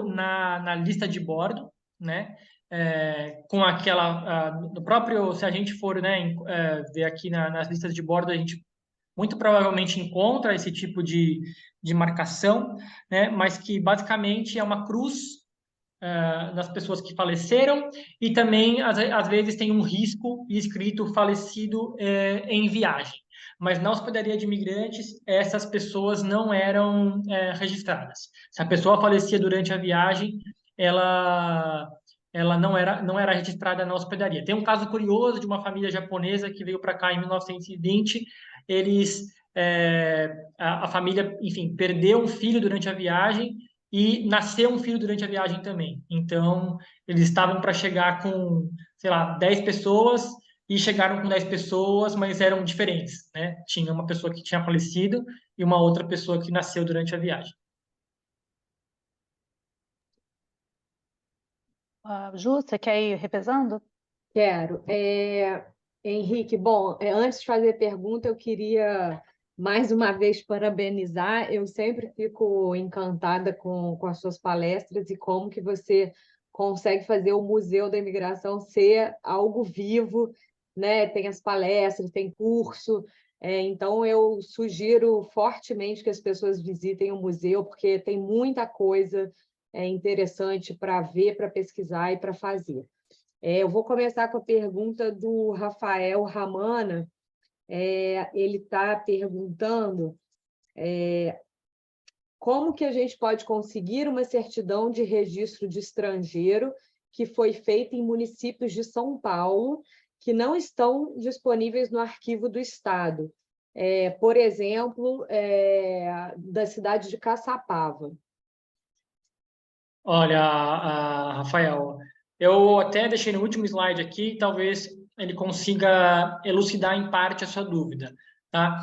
na lista de bordo, né? Com aquela, no próprio, se a gente for, né, ver aqui nas listas de bordo, a gente muito provavelmente encontra esse tipo de marcação, né? Mas que basicamente é uma cruz das pessoas que faleceram e também, às vezes, tem um risco escrito falecido em viagem. Mas na hospedaria de imigrantes, essas pessoas não eram registradas. Se a pessoa falecia durante a viagem, ela não era registrada na hospedaria. Tem um caso curioso de uma família japonesa que veio para cá em 1920. Eles, a família, enfim, perdeu um filho durante a viagem e nasceu um filho durante a viagem também. Então, eles estavam para chegar com, sei lá, 10 pessoas e chegaram com 10 pessoas, mas eram diferentes, né? Tinha uma pessoa que tinha falecido e uma outra pessoa que nasceu durante a viagem. Ju, você quer ir revezando? Quero. Henrique, bom, antes de fazer a pergunta, eu queria mais uma vez parabenizar. Eu sempre fico encantada com as suas palestras e como que você consegue fazer o Museu da Imigração ser algo vivo, né? Tem as palestras, tem curso. Então, eu sugiro fortemente que as pessoas visitem o museu, porque tem muita coisa interessante para ver, para pesquisar e para fazer. Eu vou começar com a pergunta do Rafael Ramana. Ele está perguntando como que a gente pode conseguir uma certidão de registro de estrangeiro que foi feita em municípios de São Paulo que não estão disponíveis no arquivo do Estado. Por exemplo, da cidade de Caçapava. Olha, Rafael, eu até deixei no último slide aqui, talvez ele consiga elucidar em parte a sua dúvida, tá?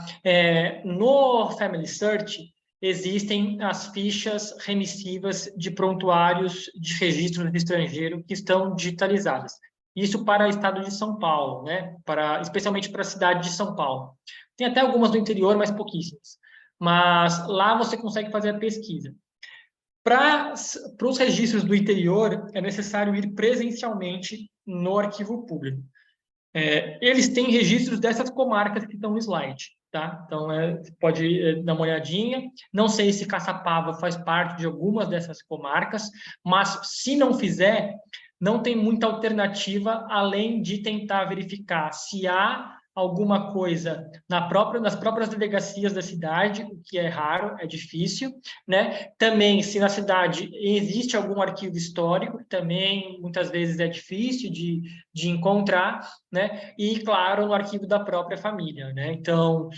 No Family Search, existem as fichas remissivas de prontuários de registro do estrangeiro que estão digitalizadas. Isso para o estado de São Paulo, né? Especialmente para a cidade de São Paulo. Tem até algumas do interior, mas pouquíssimas. Mas lá você consegue fazer a pesquisa. Para os registros do interior, é necessário ir presencialmente no arquivo público. Eles têm registros dessas comarcas que estão no slide, tá? Então, você pode dar uma olhadinha. Não sei se Caçapava faz parte de algumas dessas comarcas, mas se não fizer, não tem muita alternativa além de tentar verificar se há alguma coisa nas próprias delegacias da cidade, o que é raro, é difícil, né? Também, se na cidade existe algum arquivo histórico, também muitas vezes é difícil de encontrar, né? E, claro, no arquivo da própria família, né? Então,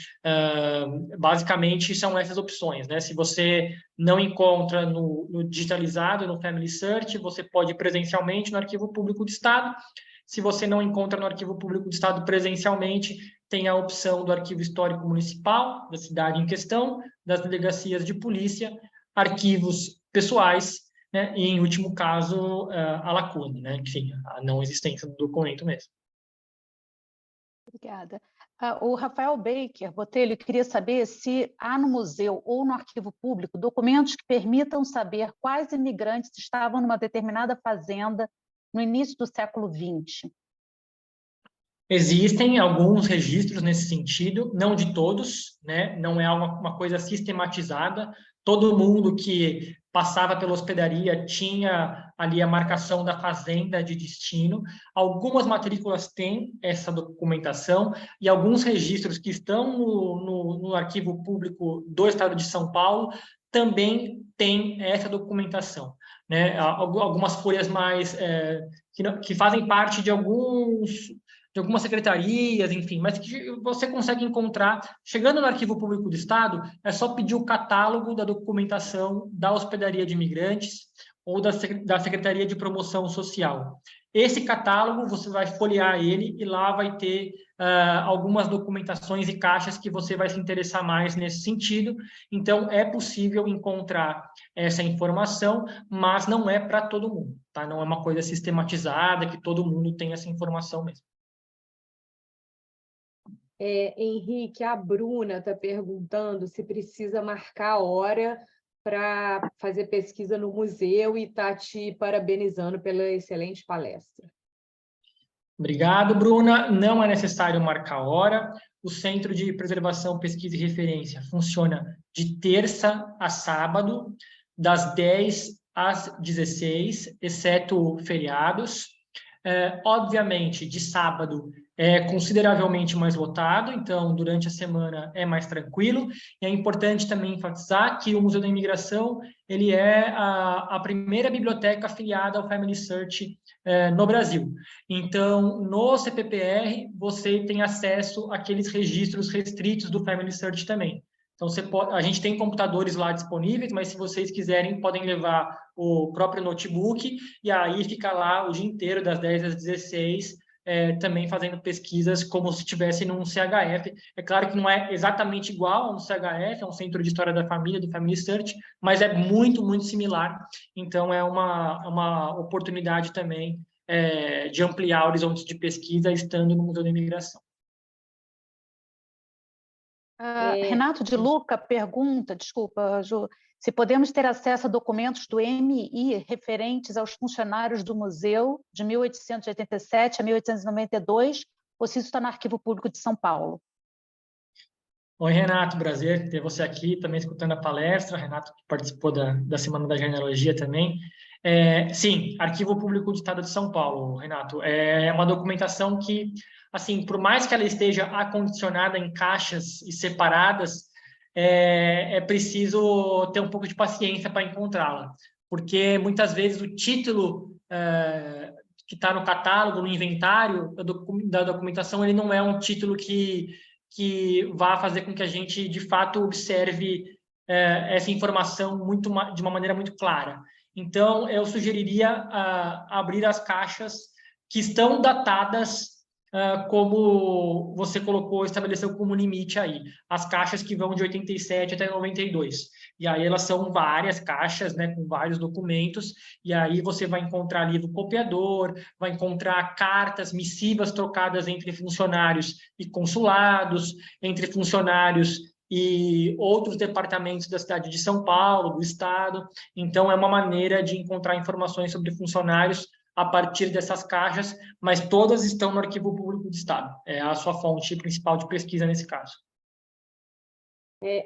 basicamente, são essas opções, né? Se você não encontra no digitalizado, no Family Search, você pode ir presencialmente no Arquivo Público do Estado. Se você não encontra no Arquivo Público do Estado presencialmente, tem a opção do Arquivo Histórico Municipal, da cidade em questão, das delegacias de polícia, arquivos pessoais, né? E, em último caso, a lacuna, né? Enfim, a não existência do documento mesmo. Obrigada. O Rafael Baker Botelho queria saber se há no museu ou no arquivo público documentos que permitam saber quais imigrantes estavam numa determinada fazenda no início do século XX. Existem alguns registros nesse sentido, não de todos, né? Não é uma coisa sistematizada. Todo mundo que passava pela hospedaria tinha ali a marcação da fazenda de destino. Algumas matrículas têm essa documentação e alguns registros que estão no Arquivo Público do Estado de São Paulo também têm essa documentação, né? Algumas folhas mais que fazem parte de algumas secretarias, enfim, mas que você consegue encontrar. Chegando no Arquivo Público do Estado, é só pedir o catálogo da documentação da hospedaria de imigrantes ou da Secretaria de Promoção Social. Esse catálogo, você vai folhear ele e lá vai ter algumas documentações e caixas que você vai se interessar mais nesse sentido. Então, é possível encontrar essa informação, mas não é para todo mundo, tá? Não é uma coisa sistematizada, que todo mundo tem essa informação mesmo. Henrique, a Bruna está perguntando se precisa marcar a hora para fazer pesquisa no museu e está te parabenizando pela excelente palestra. Obrigado, Bruna. Não é necessário marcar hora. O Centro de Preservação, Pesquisa e Referência funciona de terça a sábado, das 10 às 16, exceto feriados. Obviamente, de sábado é consideravelmente mais lotado, então durante a semana é mais tranquilo. E é importante também enfatizar que o Museu da Imigração ele é a primeira biblioteca afiliada ao Family Search no Brasil. Então, no CPPR, você tem acesso àqueles registros restritos do Family Search também. Então, a gente tem computadores lá disponíveis, mas se vocês quiserem, podem levar o próprio notebook e aí fica lá o dia inteiro, das 10 às 16, também fazendo pesquisas como se estivesse num CHF. É claro que não é exatamente igual a um CHF, é um Centro de História da Família, do Family Search, mas é muito, muito similar. Então, é uma oportunidade também de ampliar horizontes de pesquisa estando no Museu da Imigração. Renato de Luca pergunta, desculpa, Ju, se podemos ter acesso a documentos do MI referentes aos funcionários do museu de 1887 a 1892, ou se isso está no Arquivo Público de São Paulo. Oi, Renato, prazer ter você aqui, também escutando a palestra. Renato que participou da Semana da Genealogia também. Sim, Arquivo Público do Estado de São Paulo, Renato. É uma documentação que, assim, por mais que ela esteja acondicionada em caixas e separadas, é preciso ter um pouco de paciência para encontrá-la, porque muitas vezes o título que está no catálogo, no inventário da documentação, ele não é um título que vá fazer com que a gente, de fato, observe essa informação de uma maneira muito clara. Então, eu sugeriria abrir as caixas que estão datadas como você estabeleceu como limite aí, as caixas que vão de 87 até 92. E aí elas são várias caixas, né, com vários documentos, e aí você vai encontrar livro copiador, vai encontrar cartas, missivas trocadas entre funcionários e consulados, entre funcionários e outros departamentos da cidade de São Paulo, do estado. Então, é uma maneira de encontrar informações sobre funcionários a partir dessas caixas, mas todas estão no Arquivo Público do Estado. É a sua fonte principal de pesquisa nesse caso.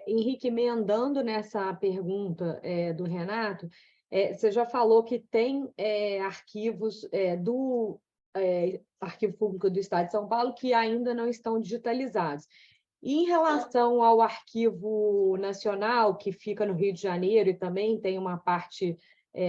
Henrique, emendando nessa pergunta do Renato, você já falou que tem arquivos do Arquivo Público do Estado de São Paulo que ainda não estão digitalizados. E em relação ao Arquivo Nacional, que fica no Rio de Janeiro e também tem uma parte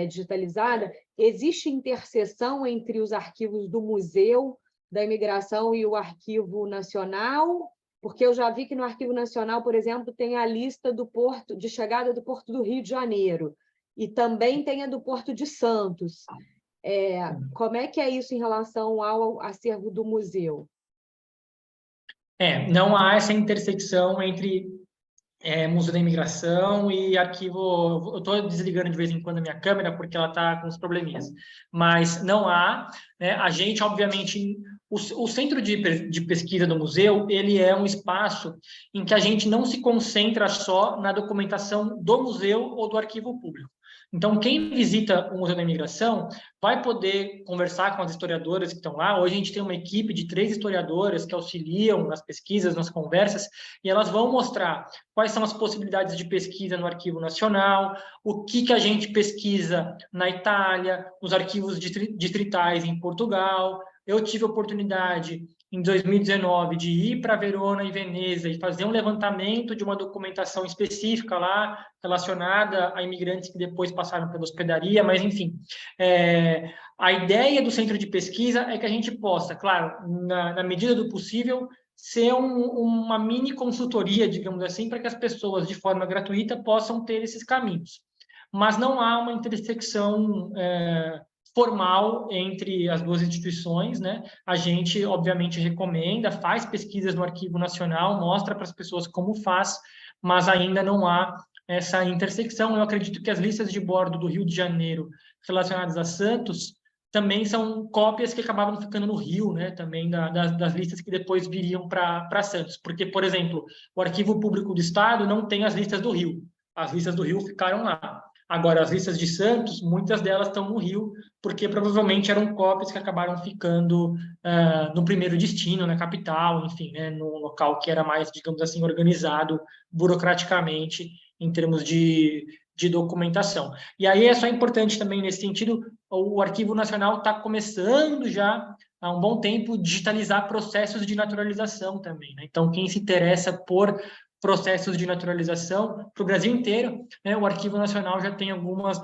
digitalizada, existe interseção entre os arquivos do Museu da Imigração e o Arquivo Nacional? Porque eu já vi que no Arquivo Nacional, por exemplo, tem a lista do porto de chegada do Porto do Rio de Janeiro e também tem a do Porto de Santos. Como é que é isso em relação ao acervo do museu? Não há essa intersecção entre Museu da Imigração e arquivo. Eu estou desligando de vez em quando a minha câmera porque ela está com uns probleminhas, mas não há. Né? A gente, obviamente, o centro de pesquisa do museu, ele é um espaço em que a gente não se concentra só na documentação do museu ou do arquivo público. Então, quem visita o Museu da Imigração vai poder conversar com as historiadoras que estão lá. Hoje a gente tem uma equipe de 3 historiadoras que auxiliam nas pesquisas, nas conversas, e elas vão mostrar quais são as possibilidades de pesquisa no Arquivo Nacional, o que a gente pesquisa na Itália, nos arquivos distritais em Portugal. Eu tive a oportunidade, em 2019, de ir para Verona e Veneza e fazer um levantamento de uma documentação específica lá, relacionada a imigrantes que depois passaram pela hospedaria, mas, enfim, a ideia do centro de pesquisa é que a gente possa, claro, na medida do possível, ser uma mini consultoria, digamos assim, para que as pessoas, de forma gratuita, possam ter esses caminhos. Mas não há uma intersecção formal entre as duas instituições, né? A gente, obviamente, recomenda, faz pesquisas no Arquivo Nacional, mostra para as pessoas como faz, mas ainda não há essa intersecção. Eu acredito que as listas de bordo do Rio de Janeiro relacionadas a Santos também são cópias que acabavam ficando no Rio, né? Também das listas que depois viriam para Santos. Porque, por exemplo, o Arquivo Público do Estado não tem as listas do Rio. As listas do Rio ficaram lá. Agora, as listas de Santos, muitas delas estão no Rio, porque provavelmente eram cópias que acabaram ficando no primeiro destino, na capital, enfim, né, no local que era mais, digamos assim, organizado burocraticamente em termos de documentação. E aí é só importante também, nesse sentido, o Arquivo Nacional está começando já há um bom tempo digitalizar processos de naturalização também, né? Então, quem se interessa por processos de naturalização para o Brasil inteiro, né, o Arquivo Nacional já tem algumas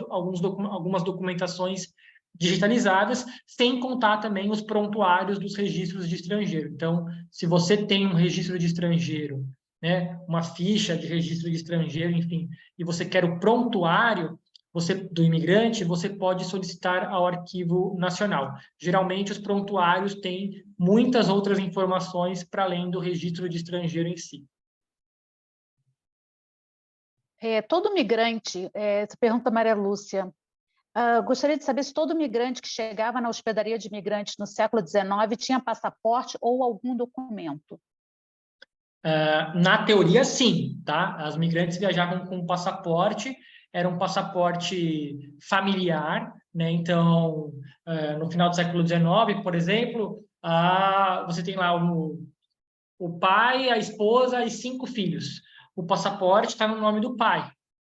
documentações digitalizadas, sem contar também os prontuários dos registros de estrangeiro. Então, se você tem um registro de estrangeiro, né, uma ficha de registro de estrangeiro, enfim, e você quer o prontuário do imigrante, você pode solicitar ao Arquivo Nacional. Geralmente, os prontuários têm muitas outras informações para além do registro de estrangeiro em si. Todo migrante, essa pergunta Maria Lúcia, gostaria de saber se todo migrante que chegava na hospedaria de imigrantes no século XIX tinha passaporte ou algum documento. Na teoria, sim, tá? As migrantes viajavam com passaporte, era um passaporte familiar, né? Então, no final do século XIX, por exemplo, você tem lá o pai, a esposa e 5 filhos. O passaporte está no nome do pai,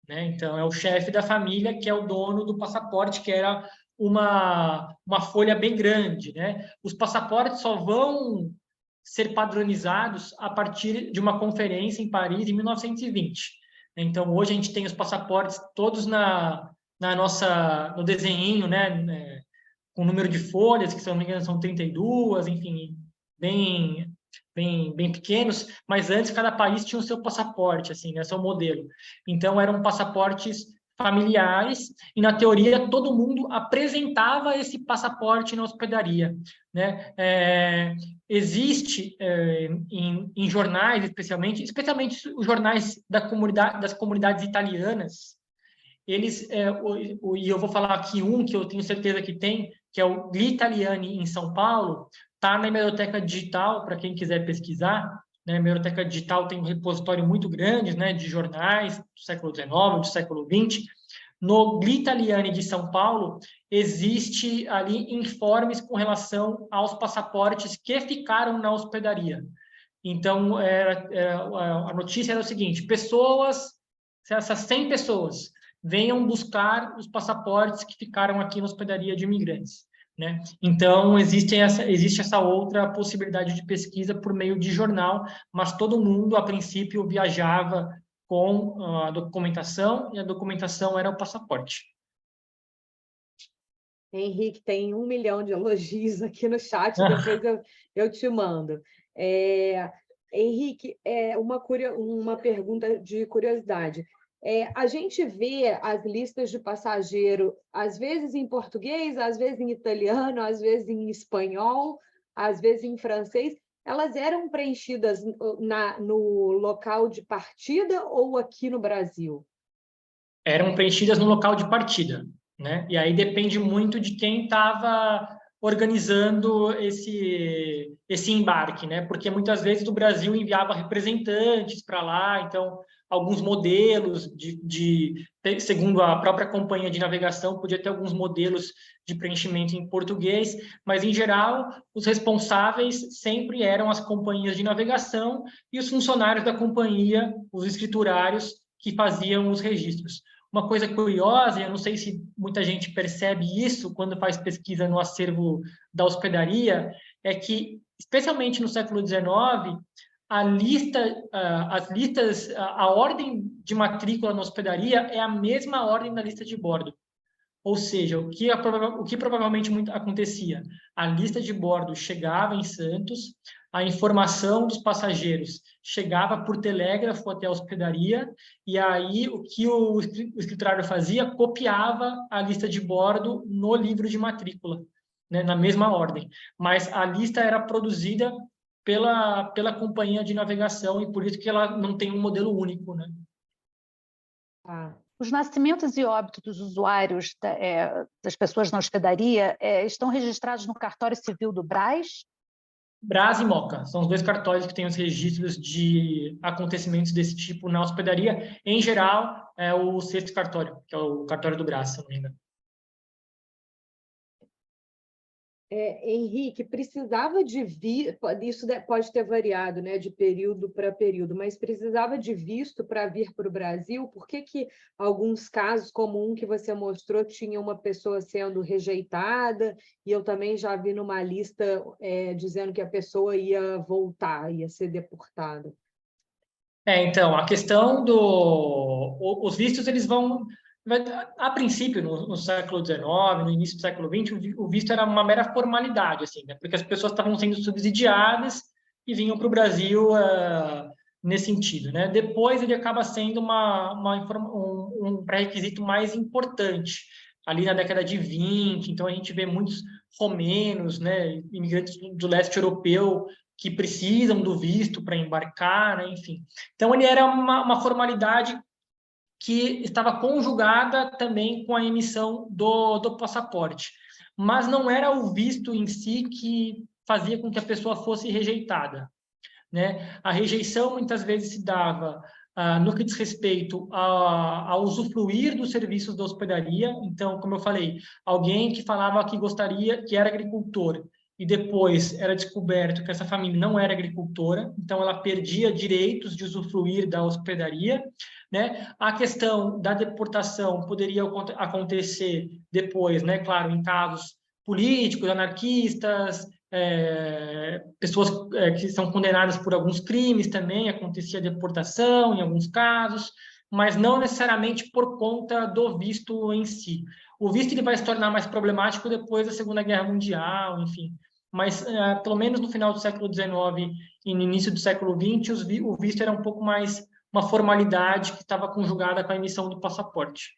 né? Então, é o chefe da família que é o dono do passaporte, que era uma folha bem grande, né? Os passaportes só vão ser padronizados a partir de uma conferência em Paris, em 1920. Então, hoje a gente tem os passaportes todos no desenhinho, né? Com o número de folhas, que, se não me engano, são 32, enfim, bem pequenos, mas antes cada país tinha o seu passaporte, assim, né, seu modelo. Então, eram passaportes familiares e, na teoria, todo mundo apresentava esse passaporte na hospedaria, né? Existe em jornais, especialmente os jornais das comunidades italianas, eles, e eu vou falar aqui um que eu tenho certeza que tem, que é o Gli Italiani, em São Paulo, está na Hemeroteca Digital, para quem quiser pesquisar, né? A Hemeroteca Digital tem um repositório muito grande, né, de jornais do século XIX, do século XX. No Gli Italiani de São Paulo, existe ali informes com relação aos passaportes que ficaram na hospedaria. Então, a notícia era o seguinte: essas 100 pessoas venham buscar os passaportes que ficaram aqui na hospedaria de imigrantes. né? Então, existe essa outra possibilidade de pesquisa por meio de jornal, mas todo mundo, a princípio, viajava com a documentação, e a documentação era o passaporte. Henrique, tem 1 milhão de elogios aqui no chat, depois eu te mando. Henrique, uma pergunta de curiosidade. A gente vê as listas de passageiro, às vezes em português, às vezes em italiano, às vezes em espanhol, às vezes em francês. Elas eram preenchidas no local de partida ou aqui no Brasil? Eram preenchidas no local de partida, né? E aí depende muito de quem estava organizando esse embarque, né? Porque muitas vezes o Brasil enviava representantes para lá, então alguns modelos segundo a própria companhia de navegação, podia ter alguns modelos de preenchimento em português, mas em geral os responsáveis sempre eram as companhias de navegação e os funcionários da companhia, os escriturários, que faziam os registros. Uma coisa curiosa, e eu não sei se muita gente percebe isso quando faz pesquisa no acervo da hospedaria, é que, especialmente no século XIX, a ordem de matrícula na hospedaria é a mesma ordem da lista de bordo. Ou seja, o que provavelmente acontecia? A lista de bordo chegava em Santos, a informação dos passageiros chegava por telégrafo até a hospedaria, e aí o que o escriturário fazia? Copiava a lista de bordo no livro de matrícula, né, na mesma ordem. Mas a lista era produzida pela companhia de navegação, e por isso que ela não tem um modelo único, né? Os nascimentos e óbitos dos usuários, das pessoas na hospedaria, estão registrados no cartório civil do Brás? Brás e Moca são os 2 cartórios que têm os registros de acontecimentos desse tipo na hospedaria. Em geral, é o 6º cartório, que é o cartório do Brás, se não me engano. Henrique, precisava de isso pode ter variado, né, de período para período, mas precisava de visto para vir para o Brasil? Por que alguns casos, como um que você mostrou, tinha uma pessoa sendo rejeitada, e eu também já vi numa lista dizendo que a pessoa ia voltar, ia ser deportada? Então, a questão os vistos, eles vão... A princípio, no século XIX, no início do século XX, o visto era uma mera formalidade, assim, né? Porque as pessoas estavam sendo subsidiadas e vinham para o Brasil nesse sentido, né? Depois ele acaba sendo um pré-requisito mais importante, ali na década de 20, então a gente vê muitos romenos, né, imigrantes do leste europeu, que precisam do visto para embarcar, né, enfim. Então, ele era uma formalidade que estava conjugada também com a emissão do passaporte. Mas não era o visto em si que fazia com que a pessoa fosse rejeitada, né? A rejeição muitas vezes se dava no que diz respeito a usufruir dos serviços da hospedaria. Então, como eu falei, alguém que falava que gostaria, que era agricultor, e depois era descoberto que essa família não era agricultora, então ela perdia direitos de usufruir da hospedaria, né? A questão da deportação poderia acontecer depois, né? Claro, em casos políticos, anarquistas, pessoas que são condenadas por alguns crimes também, acontecia deportação em alguns casos, mas não necessariamente por conta do visto em si. O visto ele vai se tornar mais problemático depois da Segunda Guerra Mundial, enfim. Mas, pelo menos no final do século XIX e no início do século XX, o visto era um pouco mais uma formalidade que estava conjugada com a emissão do passaporte.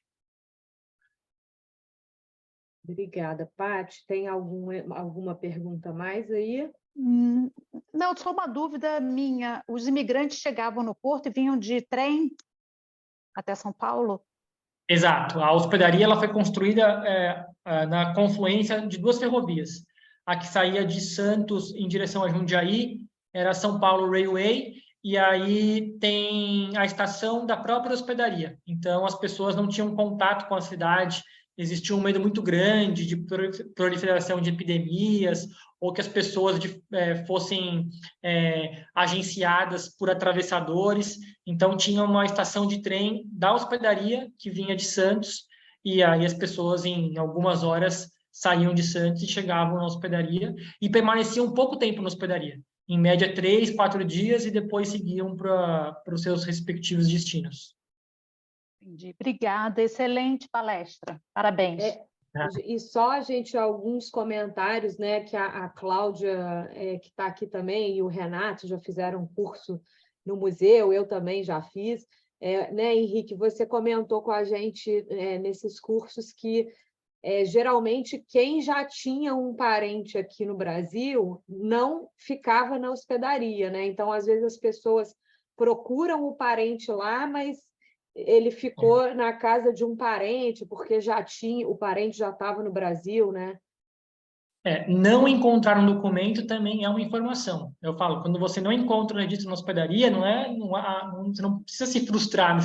Obrigada, Paty. Tem alguma pergunta mais aí? Não, só uma dúvida minha. Os imigrantes chegavam no porto e vinham de trem até São Paulo? Exato. A hospedaria ela foi construída na confluência de 2 ferrovias. A que saía de Santos em direção a Jundiaí era São Paulo Railway, e aí tem a estação da própria hospedaria. Então, as pessoas não tinham contato com a cidade, existia um medo muito grande de proliferação de epidemias, ou que as pessoas fossem agenciadas por atravessadores. Então, tinha uma estação de trem da hospedaria, que vinha de Santos, e aí as pessoas, em algumas horas, saíam de Santos e chegavam na hospedaria e permaneciam pouco tempo na hospedaria, em média 3, 4 dias, e depois seguiam para os seus respectivos destinos. Entendi. Obrigada, excelente palestra. Parabéns. E só, gente, alguns comentários, né, que a Cláudia, que está aqui também, e o Renato já fizeram um curso no museu, eu também já fiz. Né, Henrique, você comentou com a gente nesses cursos que geralmente quem já tinha um parente aqui no Brasil não ficava na hospedaria, né? Então, às vezes, as pessoas procuram o parente lá, mas ele ficou na casa de um parente, porque o parente já estava no Brasil, né? Não encontrar um documento também é uma informação. Eu falo, quando você não encontra o registro na hospedaria, você não precisa se frustrar.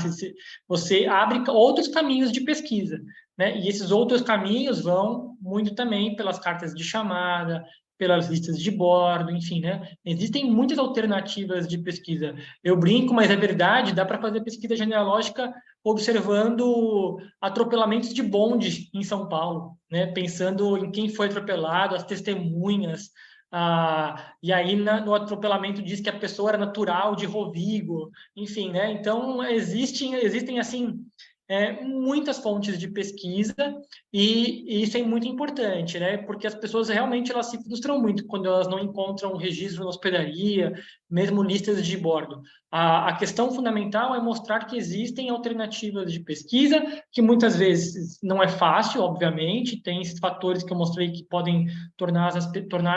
Você abre outros caminhos de pesquisa, né? E esses outros caminhos vão muito também pelas cartas de chamada, pelas listas de bordo, enfim, né? Existem muitas alternativas de pesquisa. Eu brinco, mas é verdade, dá para fazer pesquisa genealógica observando atropelamentos de bonde em São Paulo, né? Pensando em quem foi atropelado, as testemunhas, e aí no atropelamento diz que a pessoa era natural de Rovigo, enfim, né? Então existem assim muitas fontes de pesquisa e isso é muito importante, né? Porque as pessoas realmente elas se frustram muito quando elas não encontram registro na hospedaria, mesmo listas de bordo. A questão fundamental é mostrar que existem alternativas de pesquisa, que muitas vezes não é fácil, obviamente, tem esses fatores que eu mostrei que podem tornar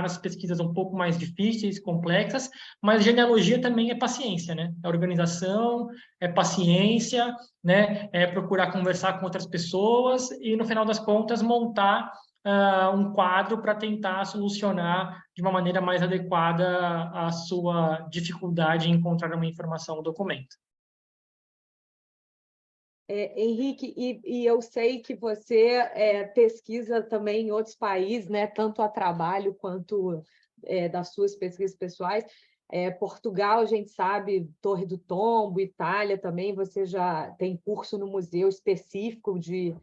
as pesquisas um pouco mais difíceis, complexas, mas genealogia também é paciência, né? É organização, é paciência, né? É procurar conversar com outras pessoas e, no final das contas, montar um quadro para tentar solucionar de uma maneira mais adequada a sua dificuldade em encontrar uma informação ou documento. Henrique, e eu sei que você pesquisa também em outros países, né, tanto a trabalho quanto das suas pesquisas pessoais. Portugal, a gente sabe, Torre do Tombo, Itália também, você já tem curso no museu específico de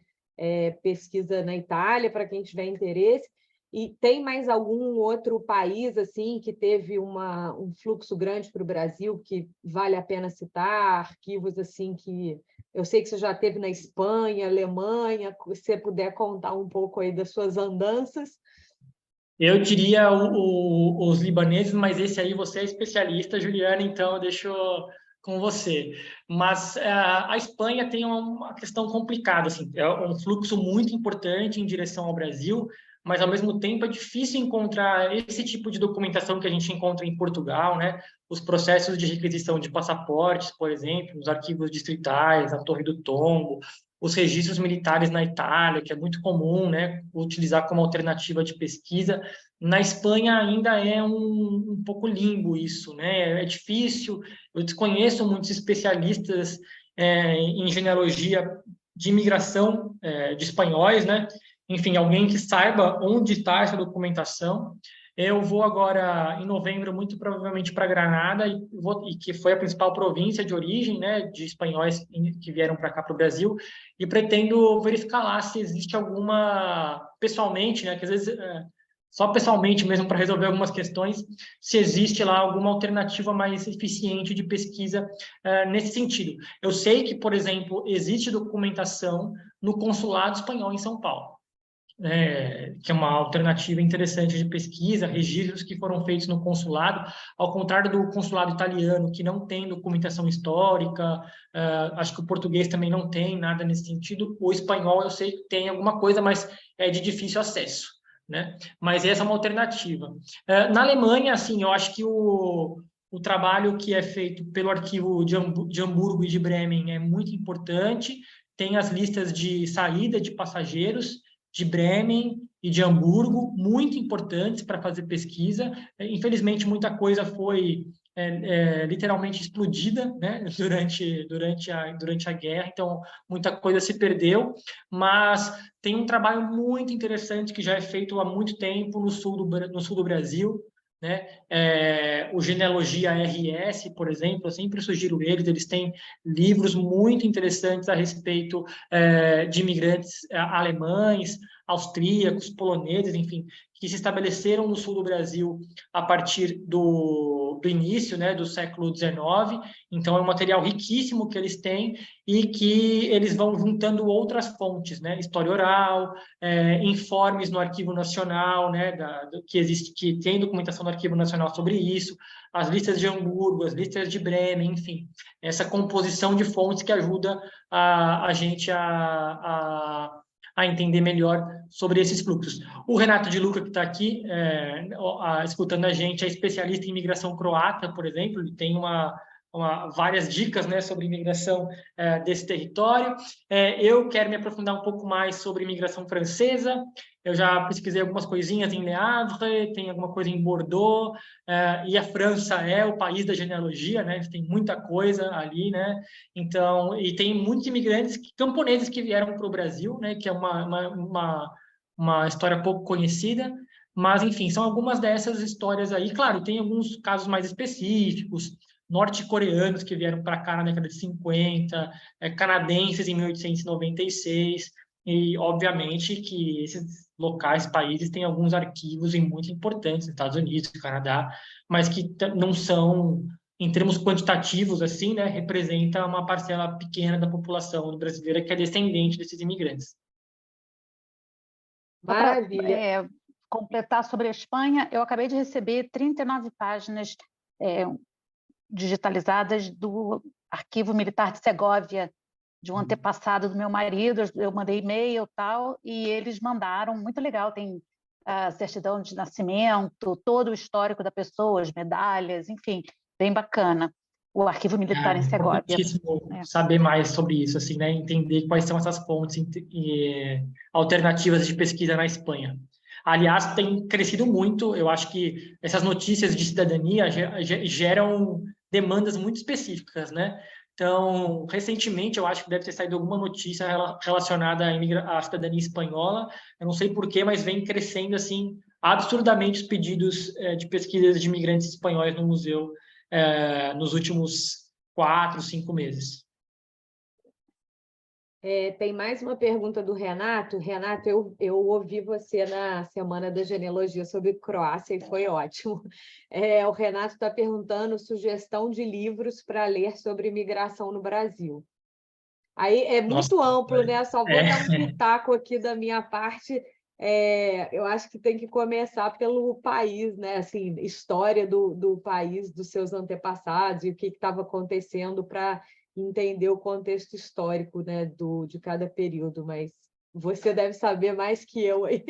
pesquisa na Itália, para quem tiver interesse. E tem mais algum outro país assim que teve um fluxo grande para o Brasil que vale a pena citar, arquivos assim que eu sei que você já esteve na Espanha, Alemanha, se você puder contar um pouco aí das suas andanças. Eu diria os libaneses, mas esse aí você é especialista, Juliana, então eu deixo com você. Mas a Espanha tem uma questão complicada, assim, é um fluxo muito importante em direção ao Brasil, mas ao mesmo tempo é difícil encontrar esse tipo de documentação que a gente encontra em Portugal, né? Os processos de requisição de passaportes, por exemplo, os arquivos distritais, a Torre do Tombo, os registros militares na Itália, que é muito comum, né, utilizar como alternativa de pesquisa. Na Espanha ainda é um pouco limbo isso, né? É difícil. Eu desconheço muitos especialistas em genealogia de imigração de espanhóis, né? Enfim, alguém que saiba onde está essa documentação. Eu vou agora, em novembro, muito provavelmente para Granada, e que foi a principal província de origem, né, de espanhóis que vieram para cá, para o Brasil, e pretendo verificar lá se existe alguma, pessoalmente, né, que às vezes só pessoalmente mesmo para resolver algumas questões, se existe lá alguma alternativa mais eficiente de pesquisa nesse sentido. Eu sei que, por exemplo, existe documentação no consulado espanhol em São Paulo. Que é uma alternativa interessante de pesquisa, registros que foram feitos no consulado, ao contrário do consulado italiano, que não tem documentação histórica, acho que o português também não tem nada nesse sentido, o espanhol eu sei que tem alguma coisa, mas é de difícil acesso, né? Mas essa é uma alternativa. Na Alemanha, assim, eu acho que o trabalho que é feito pelo arquivo de Hamburgo e de Bremen é muito importante, tem as listas de saída de passageiros de Bremen e de Hamburgo, muito importantes para fazer pesquisa. Infelizmente, muita coisa foi literalmente explodida, né, durante a guerra, então muita coisa se perdeu, mas tem um trabalho muito interessante que já é feito há muito tempo no sul do Brasil, né? O Genealogia RS, por exemplo, eu sempre sugiro eles têm livros muito interessantes a respeito de imigrantes alemães, austríacos, poloneses, enfim, que se estabeleceram no sul do Brasil a partir do início, né, do século XIX. Então, é um material riquíssimo que eles têm e que eles vão juntando outras fontes, né, história oral, informes no Arquivo Nacional, né, que existe, que tem documentação do Arquivo Nacional sobre isso, as listas de Hamburgo, as listas de Bremen, enfim, essa composição de fontes que ajuda a gente a entender melhor sobre esses fluxos. O Renato de Luca, que está aqui escutando a gente, é especialista em imigração croata, por exemplo, ele tem várias dicas, né, sobre imigração desse território. Eu quero me aprofundar um pouco mais sobre imigração francesa. Eu já pesquisei algumas coisinhas em Le Havre, tem alguma coisa em Bordeaux, e a França é o país da genealogia, né? Tem muita coisa ali, né? Então, e tem muitos imigrantes camponeses que vieram para o Brasil, né? Que é uma história pouco conhecida. Mas, enfim, são algumas dessas histórias aí. Claro, tem alguns casos mais específicos, norte-coreanos que vieram para cá na década de 50, canadenses em 1896, e, obviamente, que esses locais, países, têm alguns arquivos muito importantes, nos Estados Unidos, Canadá, mas que não são, em termos quantitativos, assim, né, representa uma parcela pequena da população brasileira que é descendente desses imigrantes. Maravilha. Completar sobre a Espanha, eu acabei de receber 39 páginas digitalizadas do Arquivo Militar de Segóvia, de um antepassado do meu marido. Eu mandei e-mail e tal, e eles mandaram, muito legal, tem a certidão de nascimento, todo o histórico da pessoa, as medalhas, enfim, bem bacana. O Arquivo Militar em Segóvia. Importantíssimo saber mais sobre isso, assim, né? Entender quais são essas fontes alternativas de pesquisa na Espanha. Aliás, tem crescido muito. Eu acho que essas notícias de cidadania geram demandas muito específicas, né? Então, recentemente, eu acho que deve ter saído alguma notícia relacionada à cidadania espanhola. Eu não sei porquê, mas vem crescendo, assim, absurdamente os pedidos de pesquisas de imigrantes espanhóis no museu nos últimos 4, 5 meses. Tem mais uma pergunta do Renato. Renato, eu ouvi você na Semana da Genealogia sobre Croácia e foi ótimo. O Renato está perguntando sugestão de livros para ler sobre imigração no Brasil. Aí é muito amplo, né? Só vou dar um pitaco aqui da minha parte. Eu acho que tem que começar pelo país, né? Assim, história do país, dos seus antepassados e o que estava acontecendo para entender o contexto histórico, né, de cada período, mas você deve saber mais que eu aí,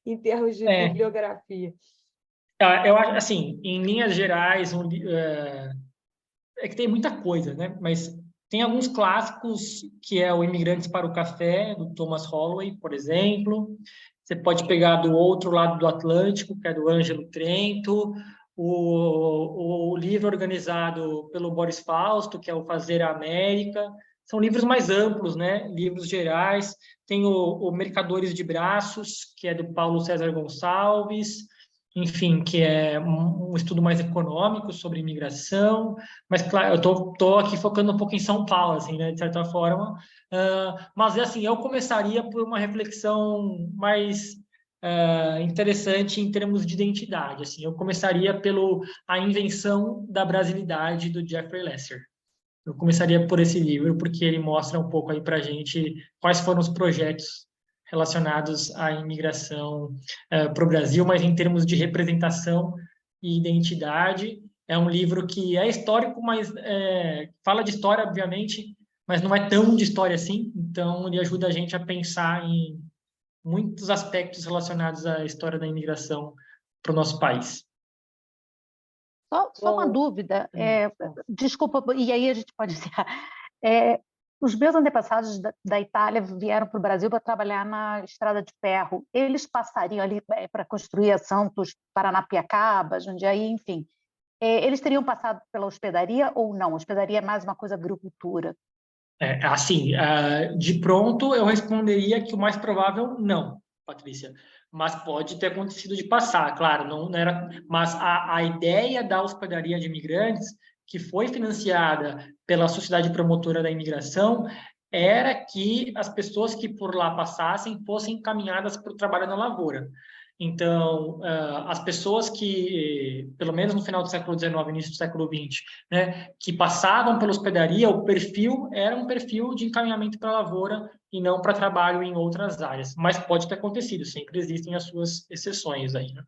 em termos de bibliografia. Eu acho, assim, em linhas gerais, que tem muita coisa, né? Mas tem alguns clássicos, que é o Imigrantes para o Café, do Thomas Holloway, por exemplo. Você pode pegar do outro lado do Atlântico, que é do Ângelo Trento, o livro organizado pelo Boris Fausto, que é o Fazer a América. São livros mais amplos, né? Livros gerais. Tem o Mercadores de Braços, que é do Paulo César Gonçalves, enfim, que é um estudo mais econômico sobre imigração, mas, claro, eu tô aqui focando um pouco em São Paulo, assim, né, de certa forma, mas, assim, eu começaria por uma reflexão mais interessante em termos de identidade, assim, eu começaria A Invenção da Brasilidade, do Jeffrey Lesser. Eu começaria por esse livro, porque ele mostra um pouco aí para a gente quais foram os projetos relacionados à imigração para o Brasil, mas em termos de representação e identidade. É um livro que é histórico, mas fala de história, obviamente, mas não é tão de história assim. Então, ele ajuda a gente a pensar em muitos aspectos relacionados à história da imigração para o nosso país. Só uma dúvida, desculpa, e aí a gente pode dizer, os meus antepassados da Itália vieram para o Brasil para trabalhar na Estrada de Ferro. Eles passariam ali para construir a Santos, Paranapiacaba, Jundiaí, enfim. Eles teriam passado pela hospedaria ou não? A hospedaria é mais uma coisa agricultura? Assim, de pronto eu responderia que o mais provável não. Patrícia, mas pode ter acontecido de passar, claro, não era, mas a ideia da hospedaria de imigrantes, que foi financiada pela Sociedade Promotora da Imigração, era que as pessoas que por lá passassem fossem encaminhadas para o trabalho na lavoura. Então, as pessoas que, pelo menos no final do século XIX, início do século XX, né, que passavam pela hospedaria, o perfil era um perfil de encaminhamento para a lavoura e não para trabalho em outras áreas. Mas pode ter acontecido, sempre existem as suas exceções aí, né?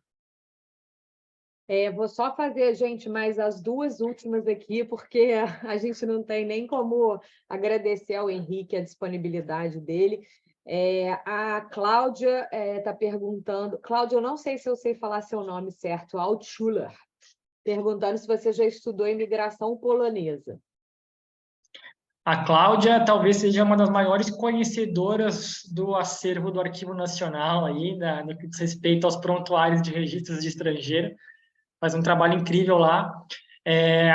Vou só fazer, gente, mais as duas últimas aqui, porque a gente não tem nem como agradecer ao Henrique a disponibilidade dele. A Cláudia está perguntando... Cláudia, eu não sei se eu sei falar seu nome certo, Altschuller, perguntando se você já estudou imigração polonesa. A Cláudia talvez seja uma das maiores conhecedoras do acervo do Arquivo Nacional aí, no que diz respeito aos prontuários de registros de estrangeiro. Faz um trabalho incrível lá.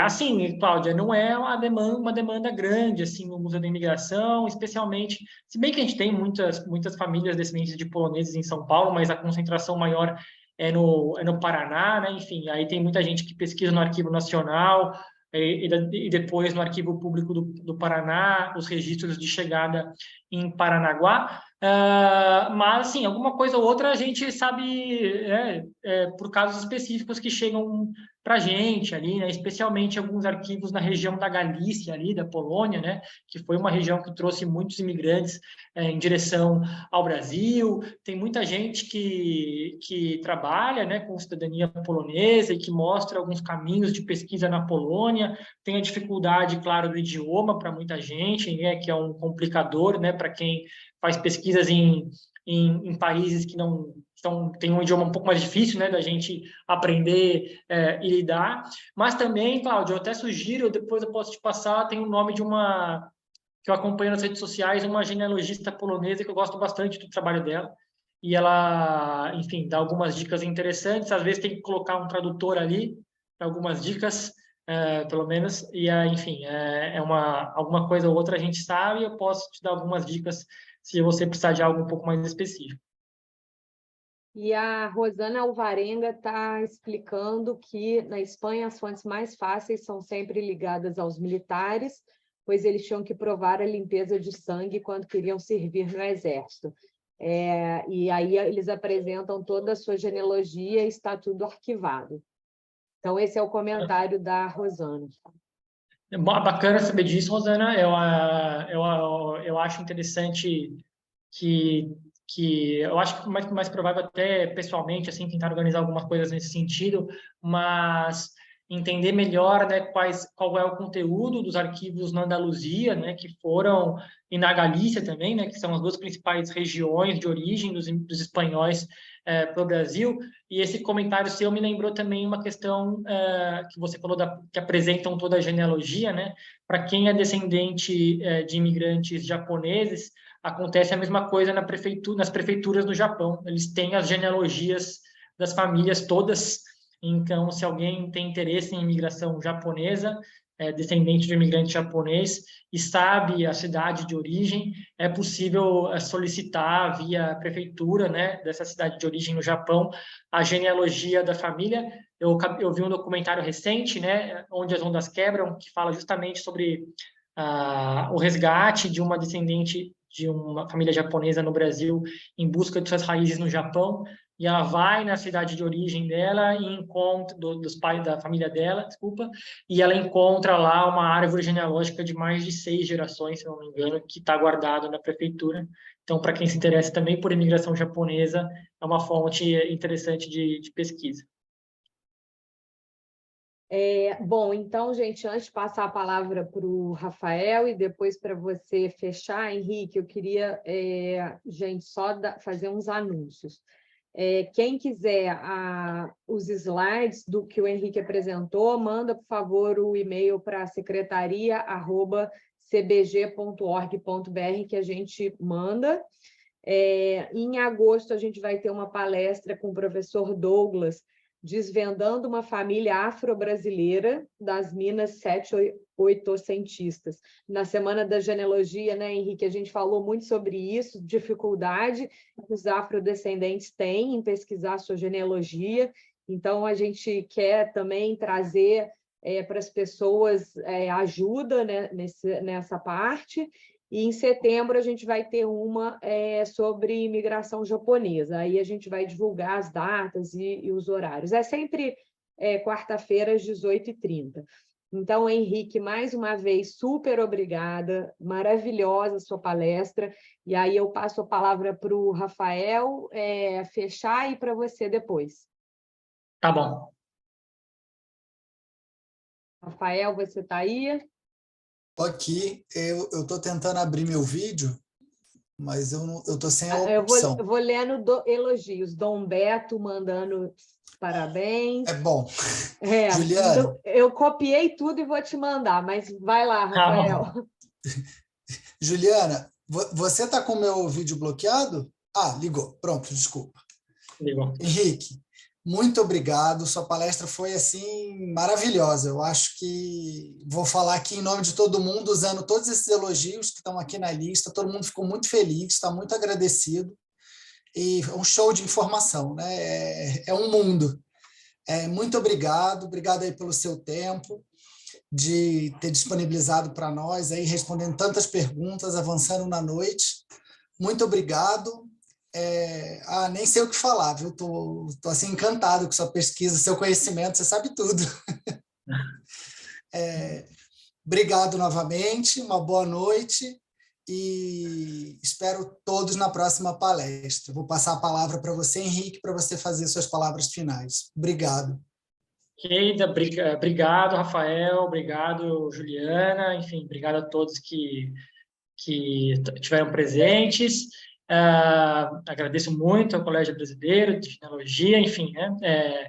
Assim, Cláudia, não é uma demanda grande assim no Museu da Imigração, especialmente, se bem que a gente tem muitas famílias descendentes de poloneses em São Paulo, mas a concentração maior é no Paraná, né? Enfim, aí tem muita gente que pesquisa no Arquivo Nacional e depois no Arquivo Público do Paraná, os registros de chegada em Paranaguá. Mas, assim, alguma coisa ou outra a gente sabe por casos específicos que chegam para a gente ali, né? Especialmente alguns arquivos na região da Galícia, ali, da Polônia, né? Que foi uma região que trouxe muitos imigrantes em direção ao Brasil. Tem muita gente que trabalha, né, com cidadania polonesa e que mostra alguns caminhos de pesquisa na Polônia. Tem a dificuldade, claro, do idioma para muita gente, né, que é um complicador, né, para quem faz pesquisas em países que não tem um idioma um pouco mais difícil, né, da gente aprender e lidar. Mas também, Cláudio, eu até sugiro, depois eu posso te passar, tem o nome de uma que eu acompanho nas redes sociais, uma genealogista polonesa que eu gosto bastante do trabalho dela. E ela, enfim, dá algumas dicas interessantes. Às vezes tem que colocar um tradutor ali, algumas dicas, pelo menos. E, enfim, alguma coisa ou outra a gente sabe e eu posso te dar algumas dicas se você precisar de algo um pouco mais específico. E a Rosana Alvarenga está explicando que na Espanha as fontes mais fáceis são sempre ligadas aos militares, pois eles tinham que provar a limpeza de sangue quando queriam servir no exército. E aí eles apresentam toda a sua genealogia e está tudo arquivado. Então, esse é o comentário da Rosana. É bacana saber disso, Rosana. Eu acho interessante que eu acho que mais provável até pessoalmente assim tentar organizar algumas coisas nesse sentido, mas entender melhor, né, qual é o conteúdo dos arquivos na Andaluzia, né, que foram e na Galícia também, né, que são as duas principais regiões de origem dos espanhóis para o Brasil. E esse comentário seu me lembrou também uma questão que você falou que apresentam toda a genealogia, né? Para quem é descendente de imigrantes japoneses, acontece a mesma coisa nas prefeituras do Japão. Eles têm as genealogias das famílias todas. Então, se alguém tem interesse em imigração japonesa, descendente de imigrante japonês, e sabe a cidade de origem, é possível solicitar via prefeitura, né, dessa cidade de origem no Japão, a genealogia da família. Eu vi um documentário recente, né, Onde as Ondas Quebram, que fala justamente sobre o resgate de uma descendente de uma família japonesa no Brasil em busca de suas raízes no Japão, e ela vai na cidade de origem dela e encontra dos pais da família dela, desculpa, e ela encontra lá uma árvore genealógica de mais de 6 gerações, se não me engano, que está guardado na prefeitura. Então, para quem se interessa também por imigração japonesa, é uma fonte interessante de pesquisa. Bom, então, gente, antes de passar a palavra para o Rafael e depois para você fechar, Henrique, eu queria, gente, só fazer uns anúncios. Quem quiser os slides do que o Henrique apresentou, manda, por favor, o e-mail para secretaria@cbg.org.br que a gente manda. Em agosto, a gente vai ter uma palestra com o professor Douglas Desvendando uma família afro-brasileira das Minas oitocentistas. Na Semana da Genealogia, né, Henrique, a gente falou muito sobre isso, dificuldade que os afrodescendentes têm em pesquisar sua genealogia. Então, a gente quer também trazer para as pessoas ajuda, né, nessa parte. E em setembro a gente vai ter uma sobre imigração japonesa. Aí a gente vai divulgar as datas e os horários. É sempre quarta-feira, às 18h30. Então, Henrique, mais uma vez, super obrigada. Maravilhosa a sua palestra. E aí eu passo a palavra para o Rafael fechar e para você depois. Tá bom. Rafael, você está aí? Aqui, eu estou tentando abrir meu vídeo, mas eu estou sem a Eu opção. vou lendo elogios. Dom Beto mandando parabéns. É bom. Juliana. Então, eu copiei tudo e vou te mandar, mas vai lá, Rafael. Juliana, você está com o meu vídeo bloqueado? Ah, ligou. Pronto, desculpa. Ligou. Henrique, muito obrigado. Sua palestra foi assim maravilhosa. Eu acho que vou falar aqui em nome de todo mundo, usando todos esses elogios que estão aqui na lista. Todo mundo ficou muito feliz, está muito agradecido. E um show de informação, né? É um mundo. Muito obrigado aí pelo seu tempo, de ter disponibilizado para nós, aí respondendo tantas perguntas, avançando na noite. Muito obrigado. Nem sei o que falar, viu? Tô assim encantado com sua pesquisa, seu conhecimento, você sabe tudo. Obrigado novamente, uma boa noite e espero todos na próxima palestra. Vou passar a palavra para você, Henrique, para você fazer suas palavras finais. Obrigado. Keida, obrigado, Rafael, obrigado, Juliana, enfim, obrigado a todos que estiveram presentes. Agradeço muito ao Colégio Brasileiro de Genealogia, enfim, né,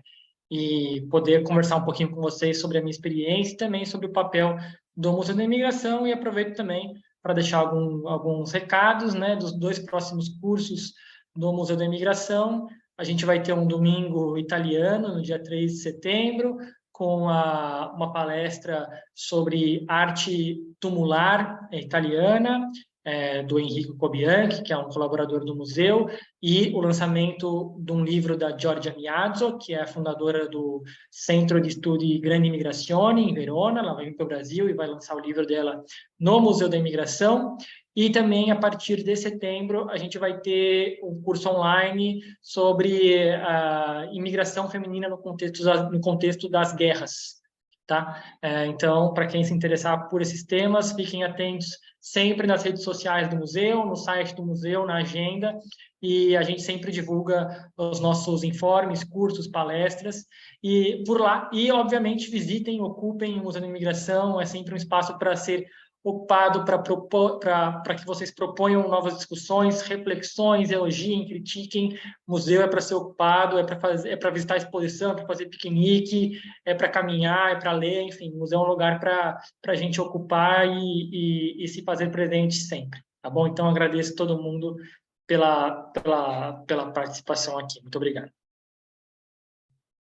e poder conversar um pouquinho com vocês sobre a minha experiência e também sobre o papel do Museu da Imigração, e aproveito também para deixar alguns recados, né, dos 2 próximos cursos do Museu da Imigração. A gente vai ter um domingo italiano, no dia 3 de setembro, com uma palestra sobre arte tumular italiana, do Enrico Cobianchi, que é um colaborador do museu, e o lançamento de um livro da Giorgia Miazzo, que é a fundadora do Centro di Studi Grandi Migrazioni, em Verona. Ela vai vir para o Brasil e vai lançar o livro dela no Museu da Imigração. E também, a partir de setembro, a gente vai ter um curso online sobre a imigração feminina no contexto das guerras. Tá? Então, para quem se interessar por esses temas, fiquem atentos sempre nas redes sociais do museu, no site do museu, na agenda, e a gente sempre divulga os nossos informes, cursos, palestras, e por lá, e obviamente visitem, ocupem o Museu da Imigração. É sempre um espaço para ser ocupado, para que vocês proponham novas discussões, reflexões, elogiem, critiquem. O museu é para ser ocupado, é para visitar a exposição, é para fazer piquenique, é para caminhar, é para ler, enfim, o museu é um lugar para a gente ocupar e se fazer presente sempre, tá bom? Então, agradeço a todo mundo pela participação aqui. Muito obrigado.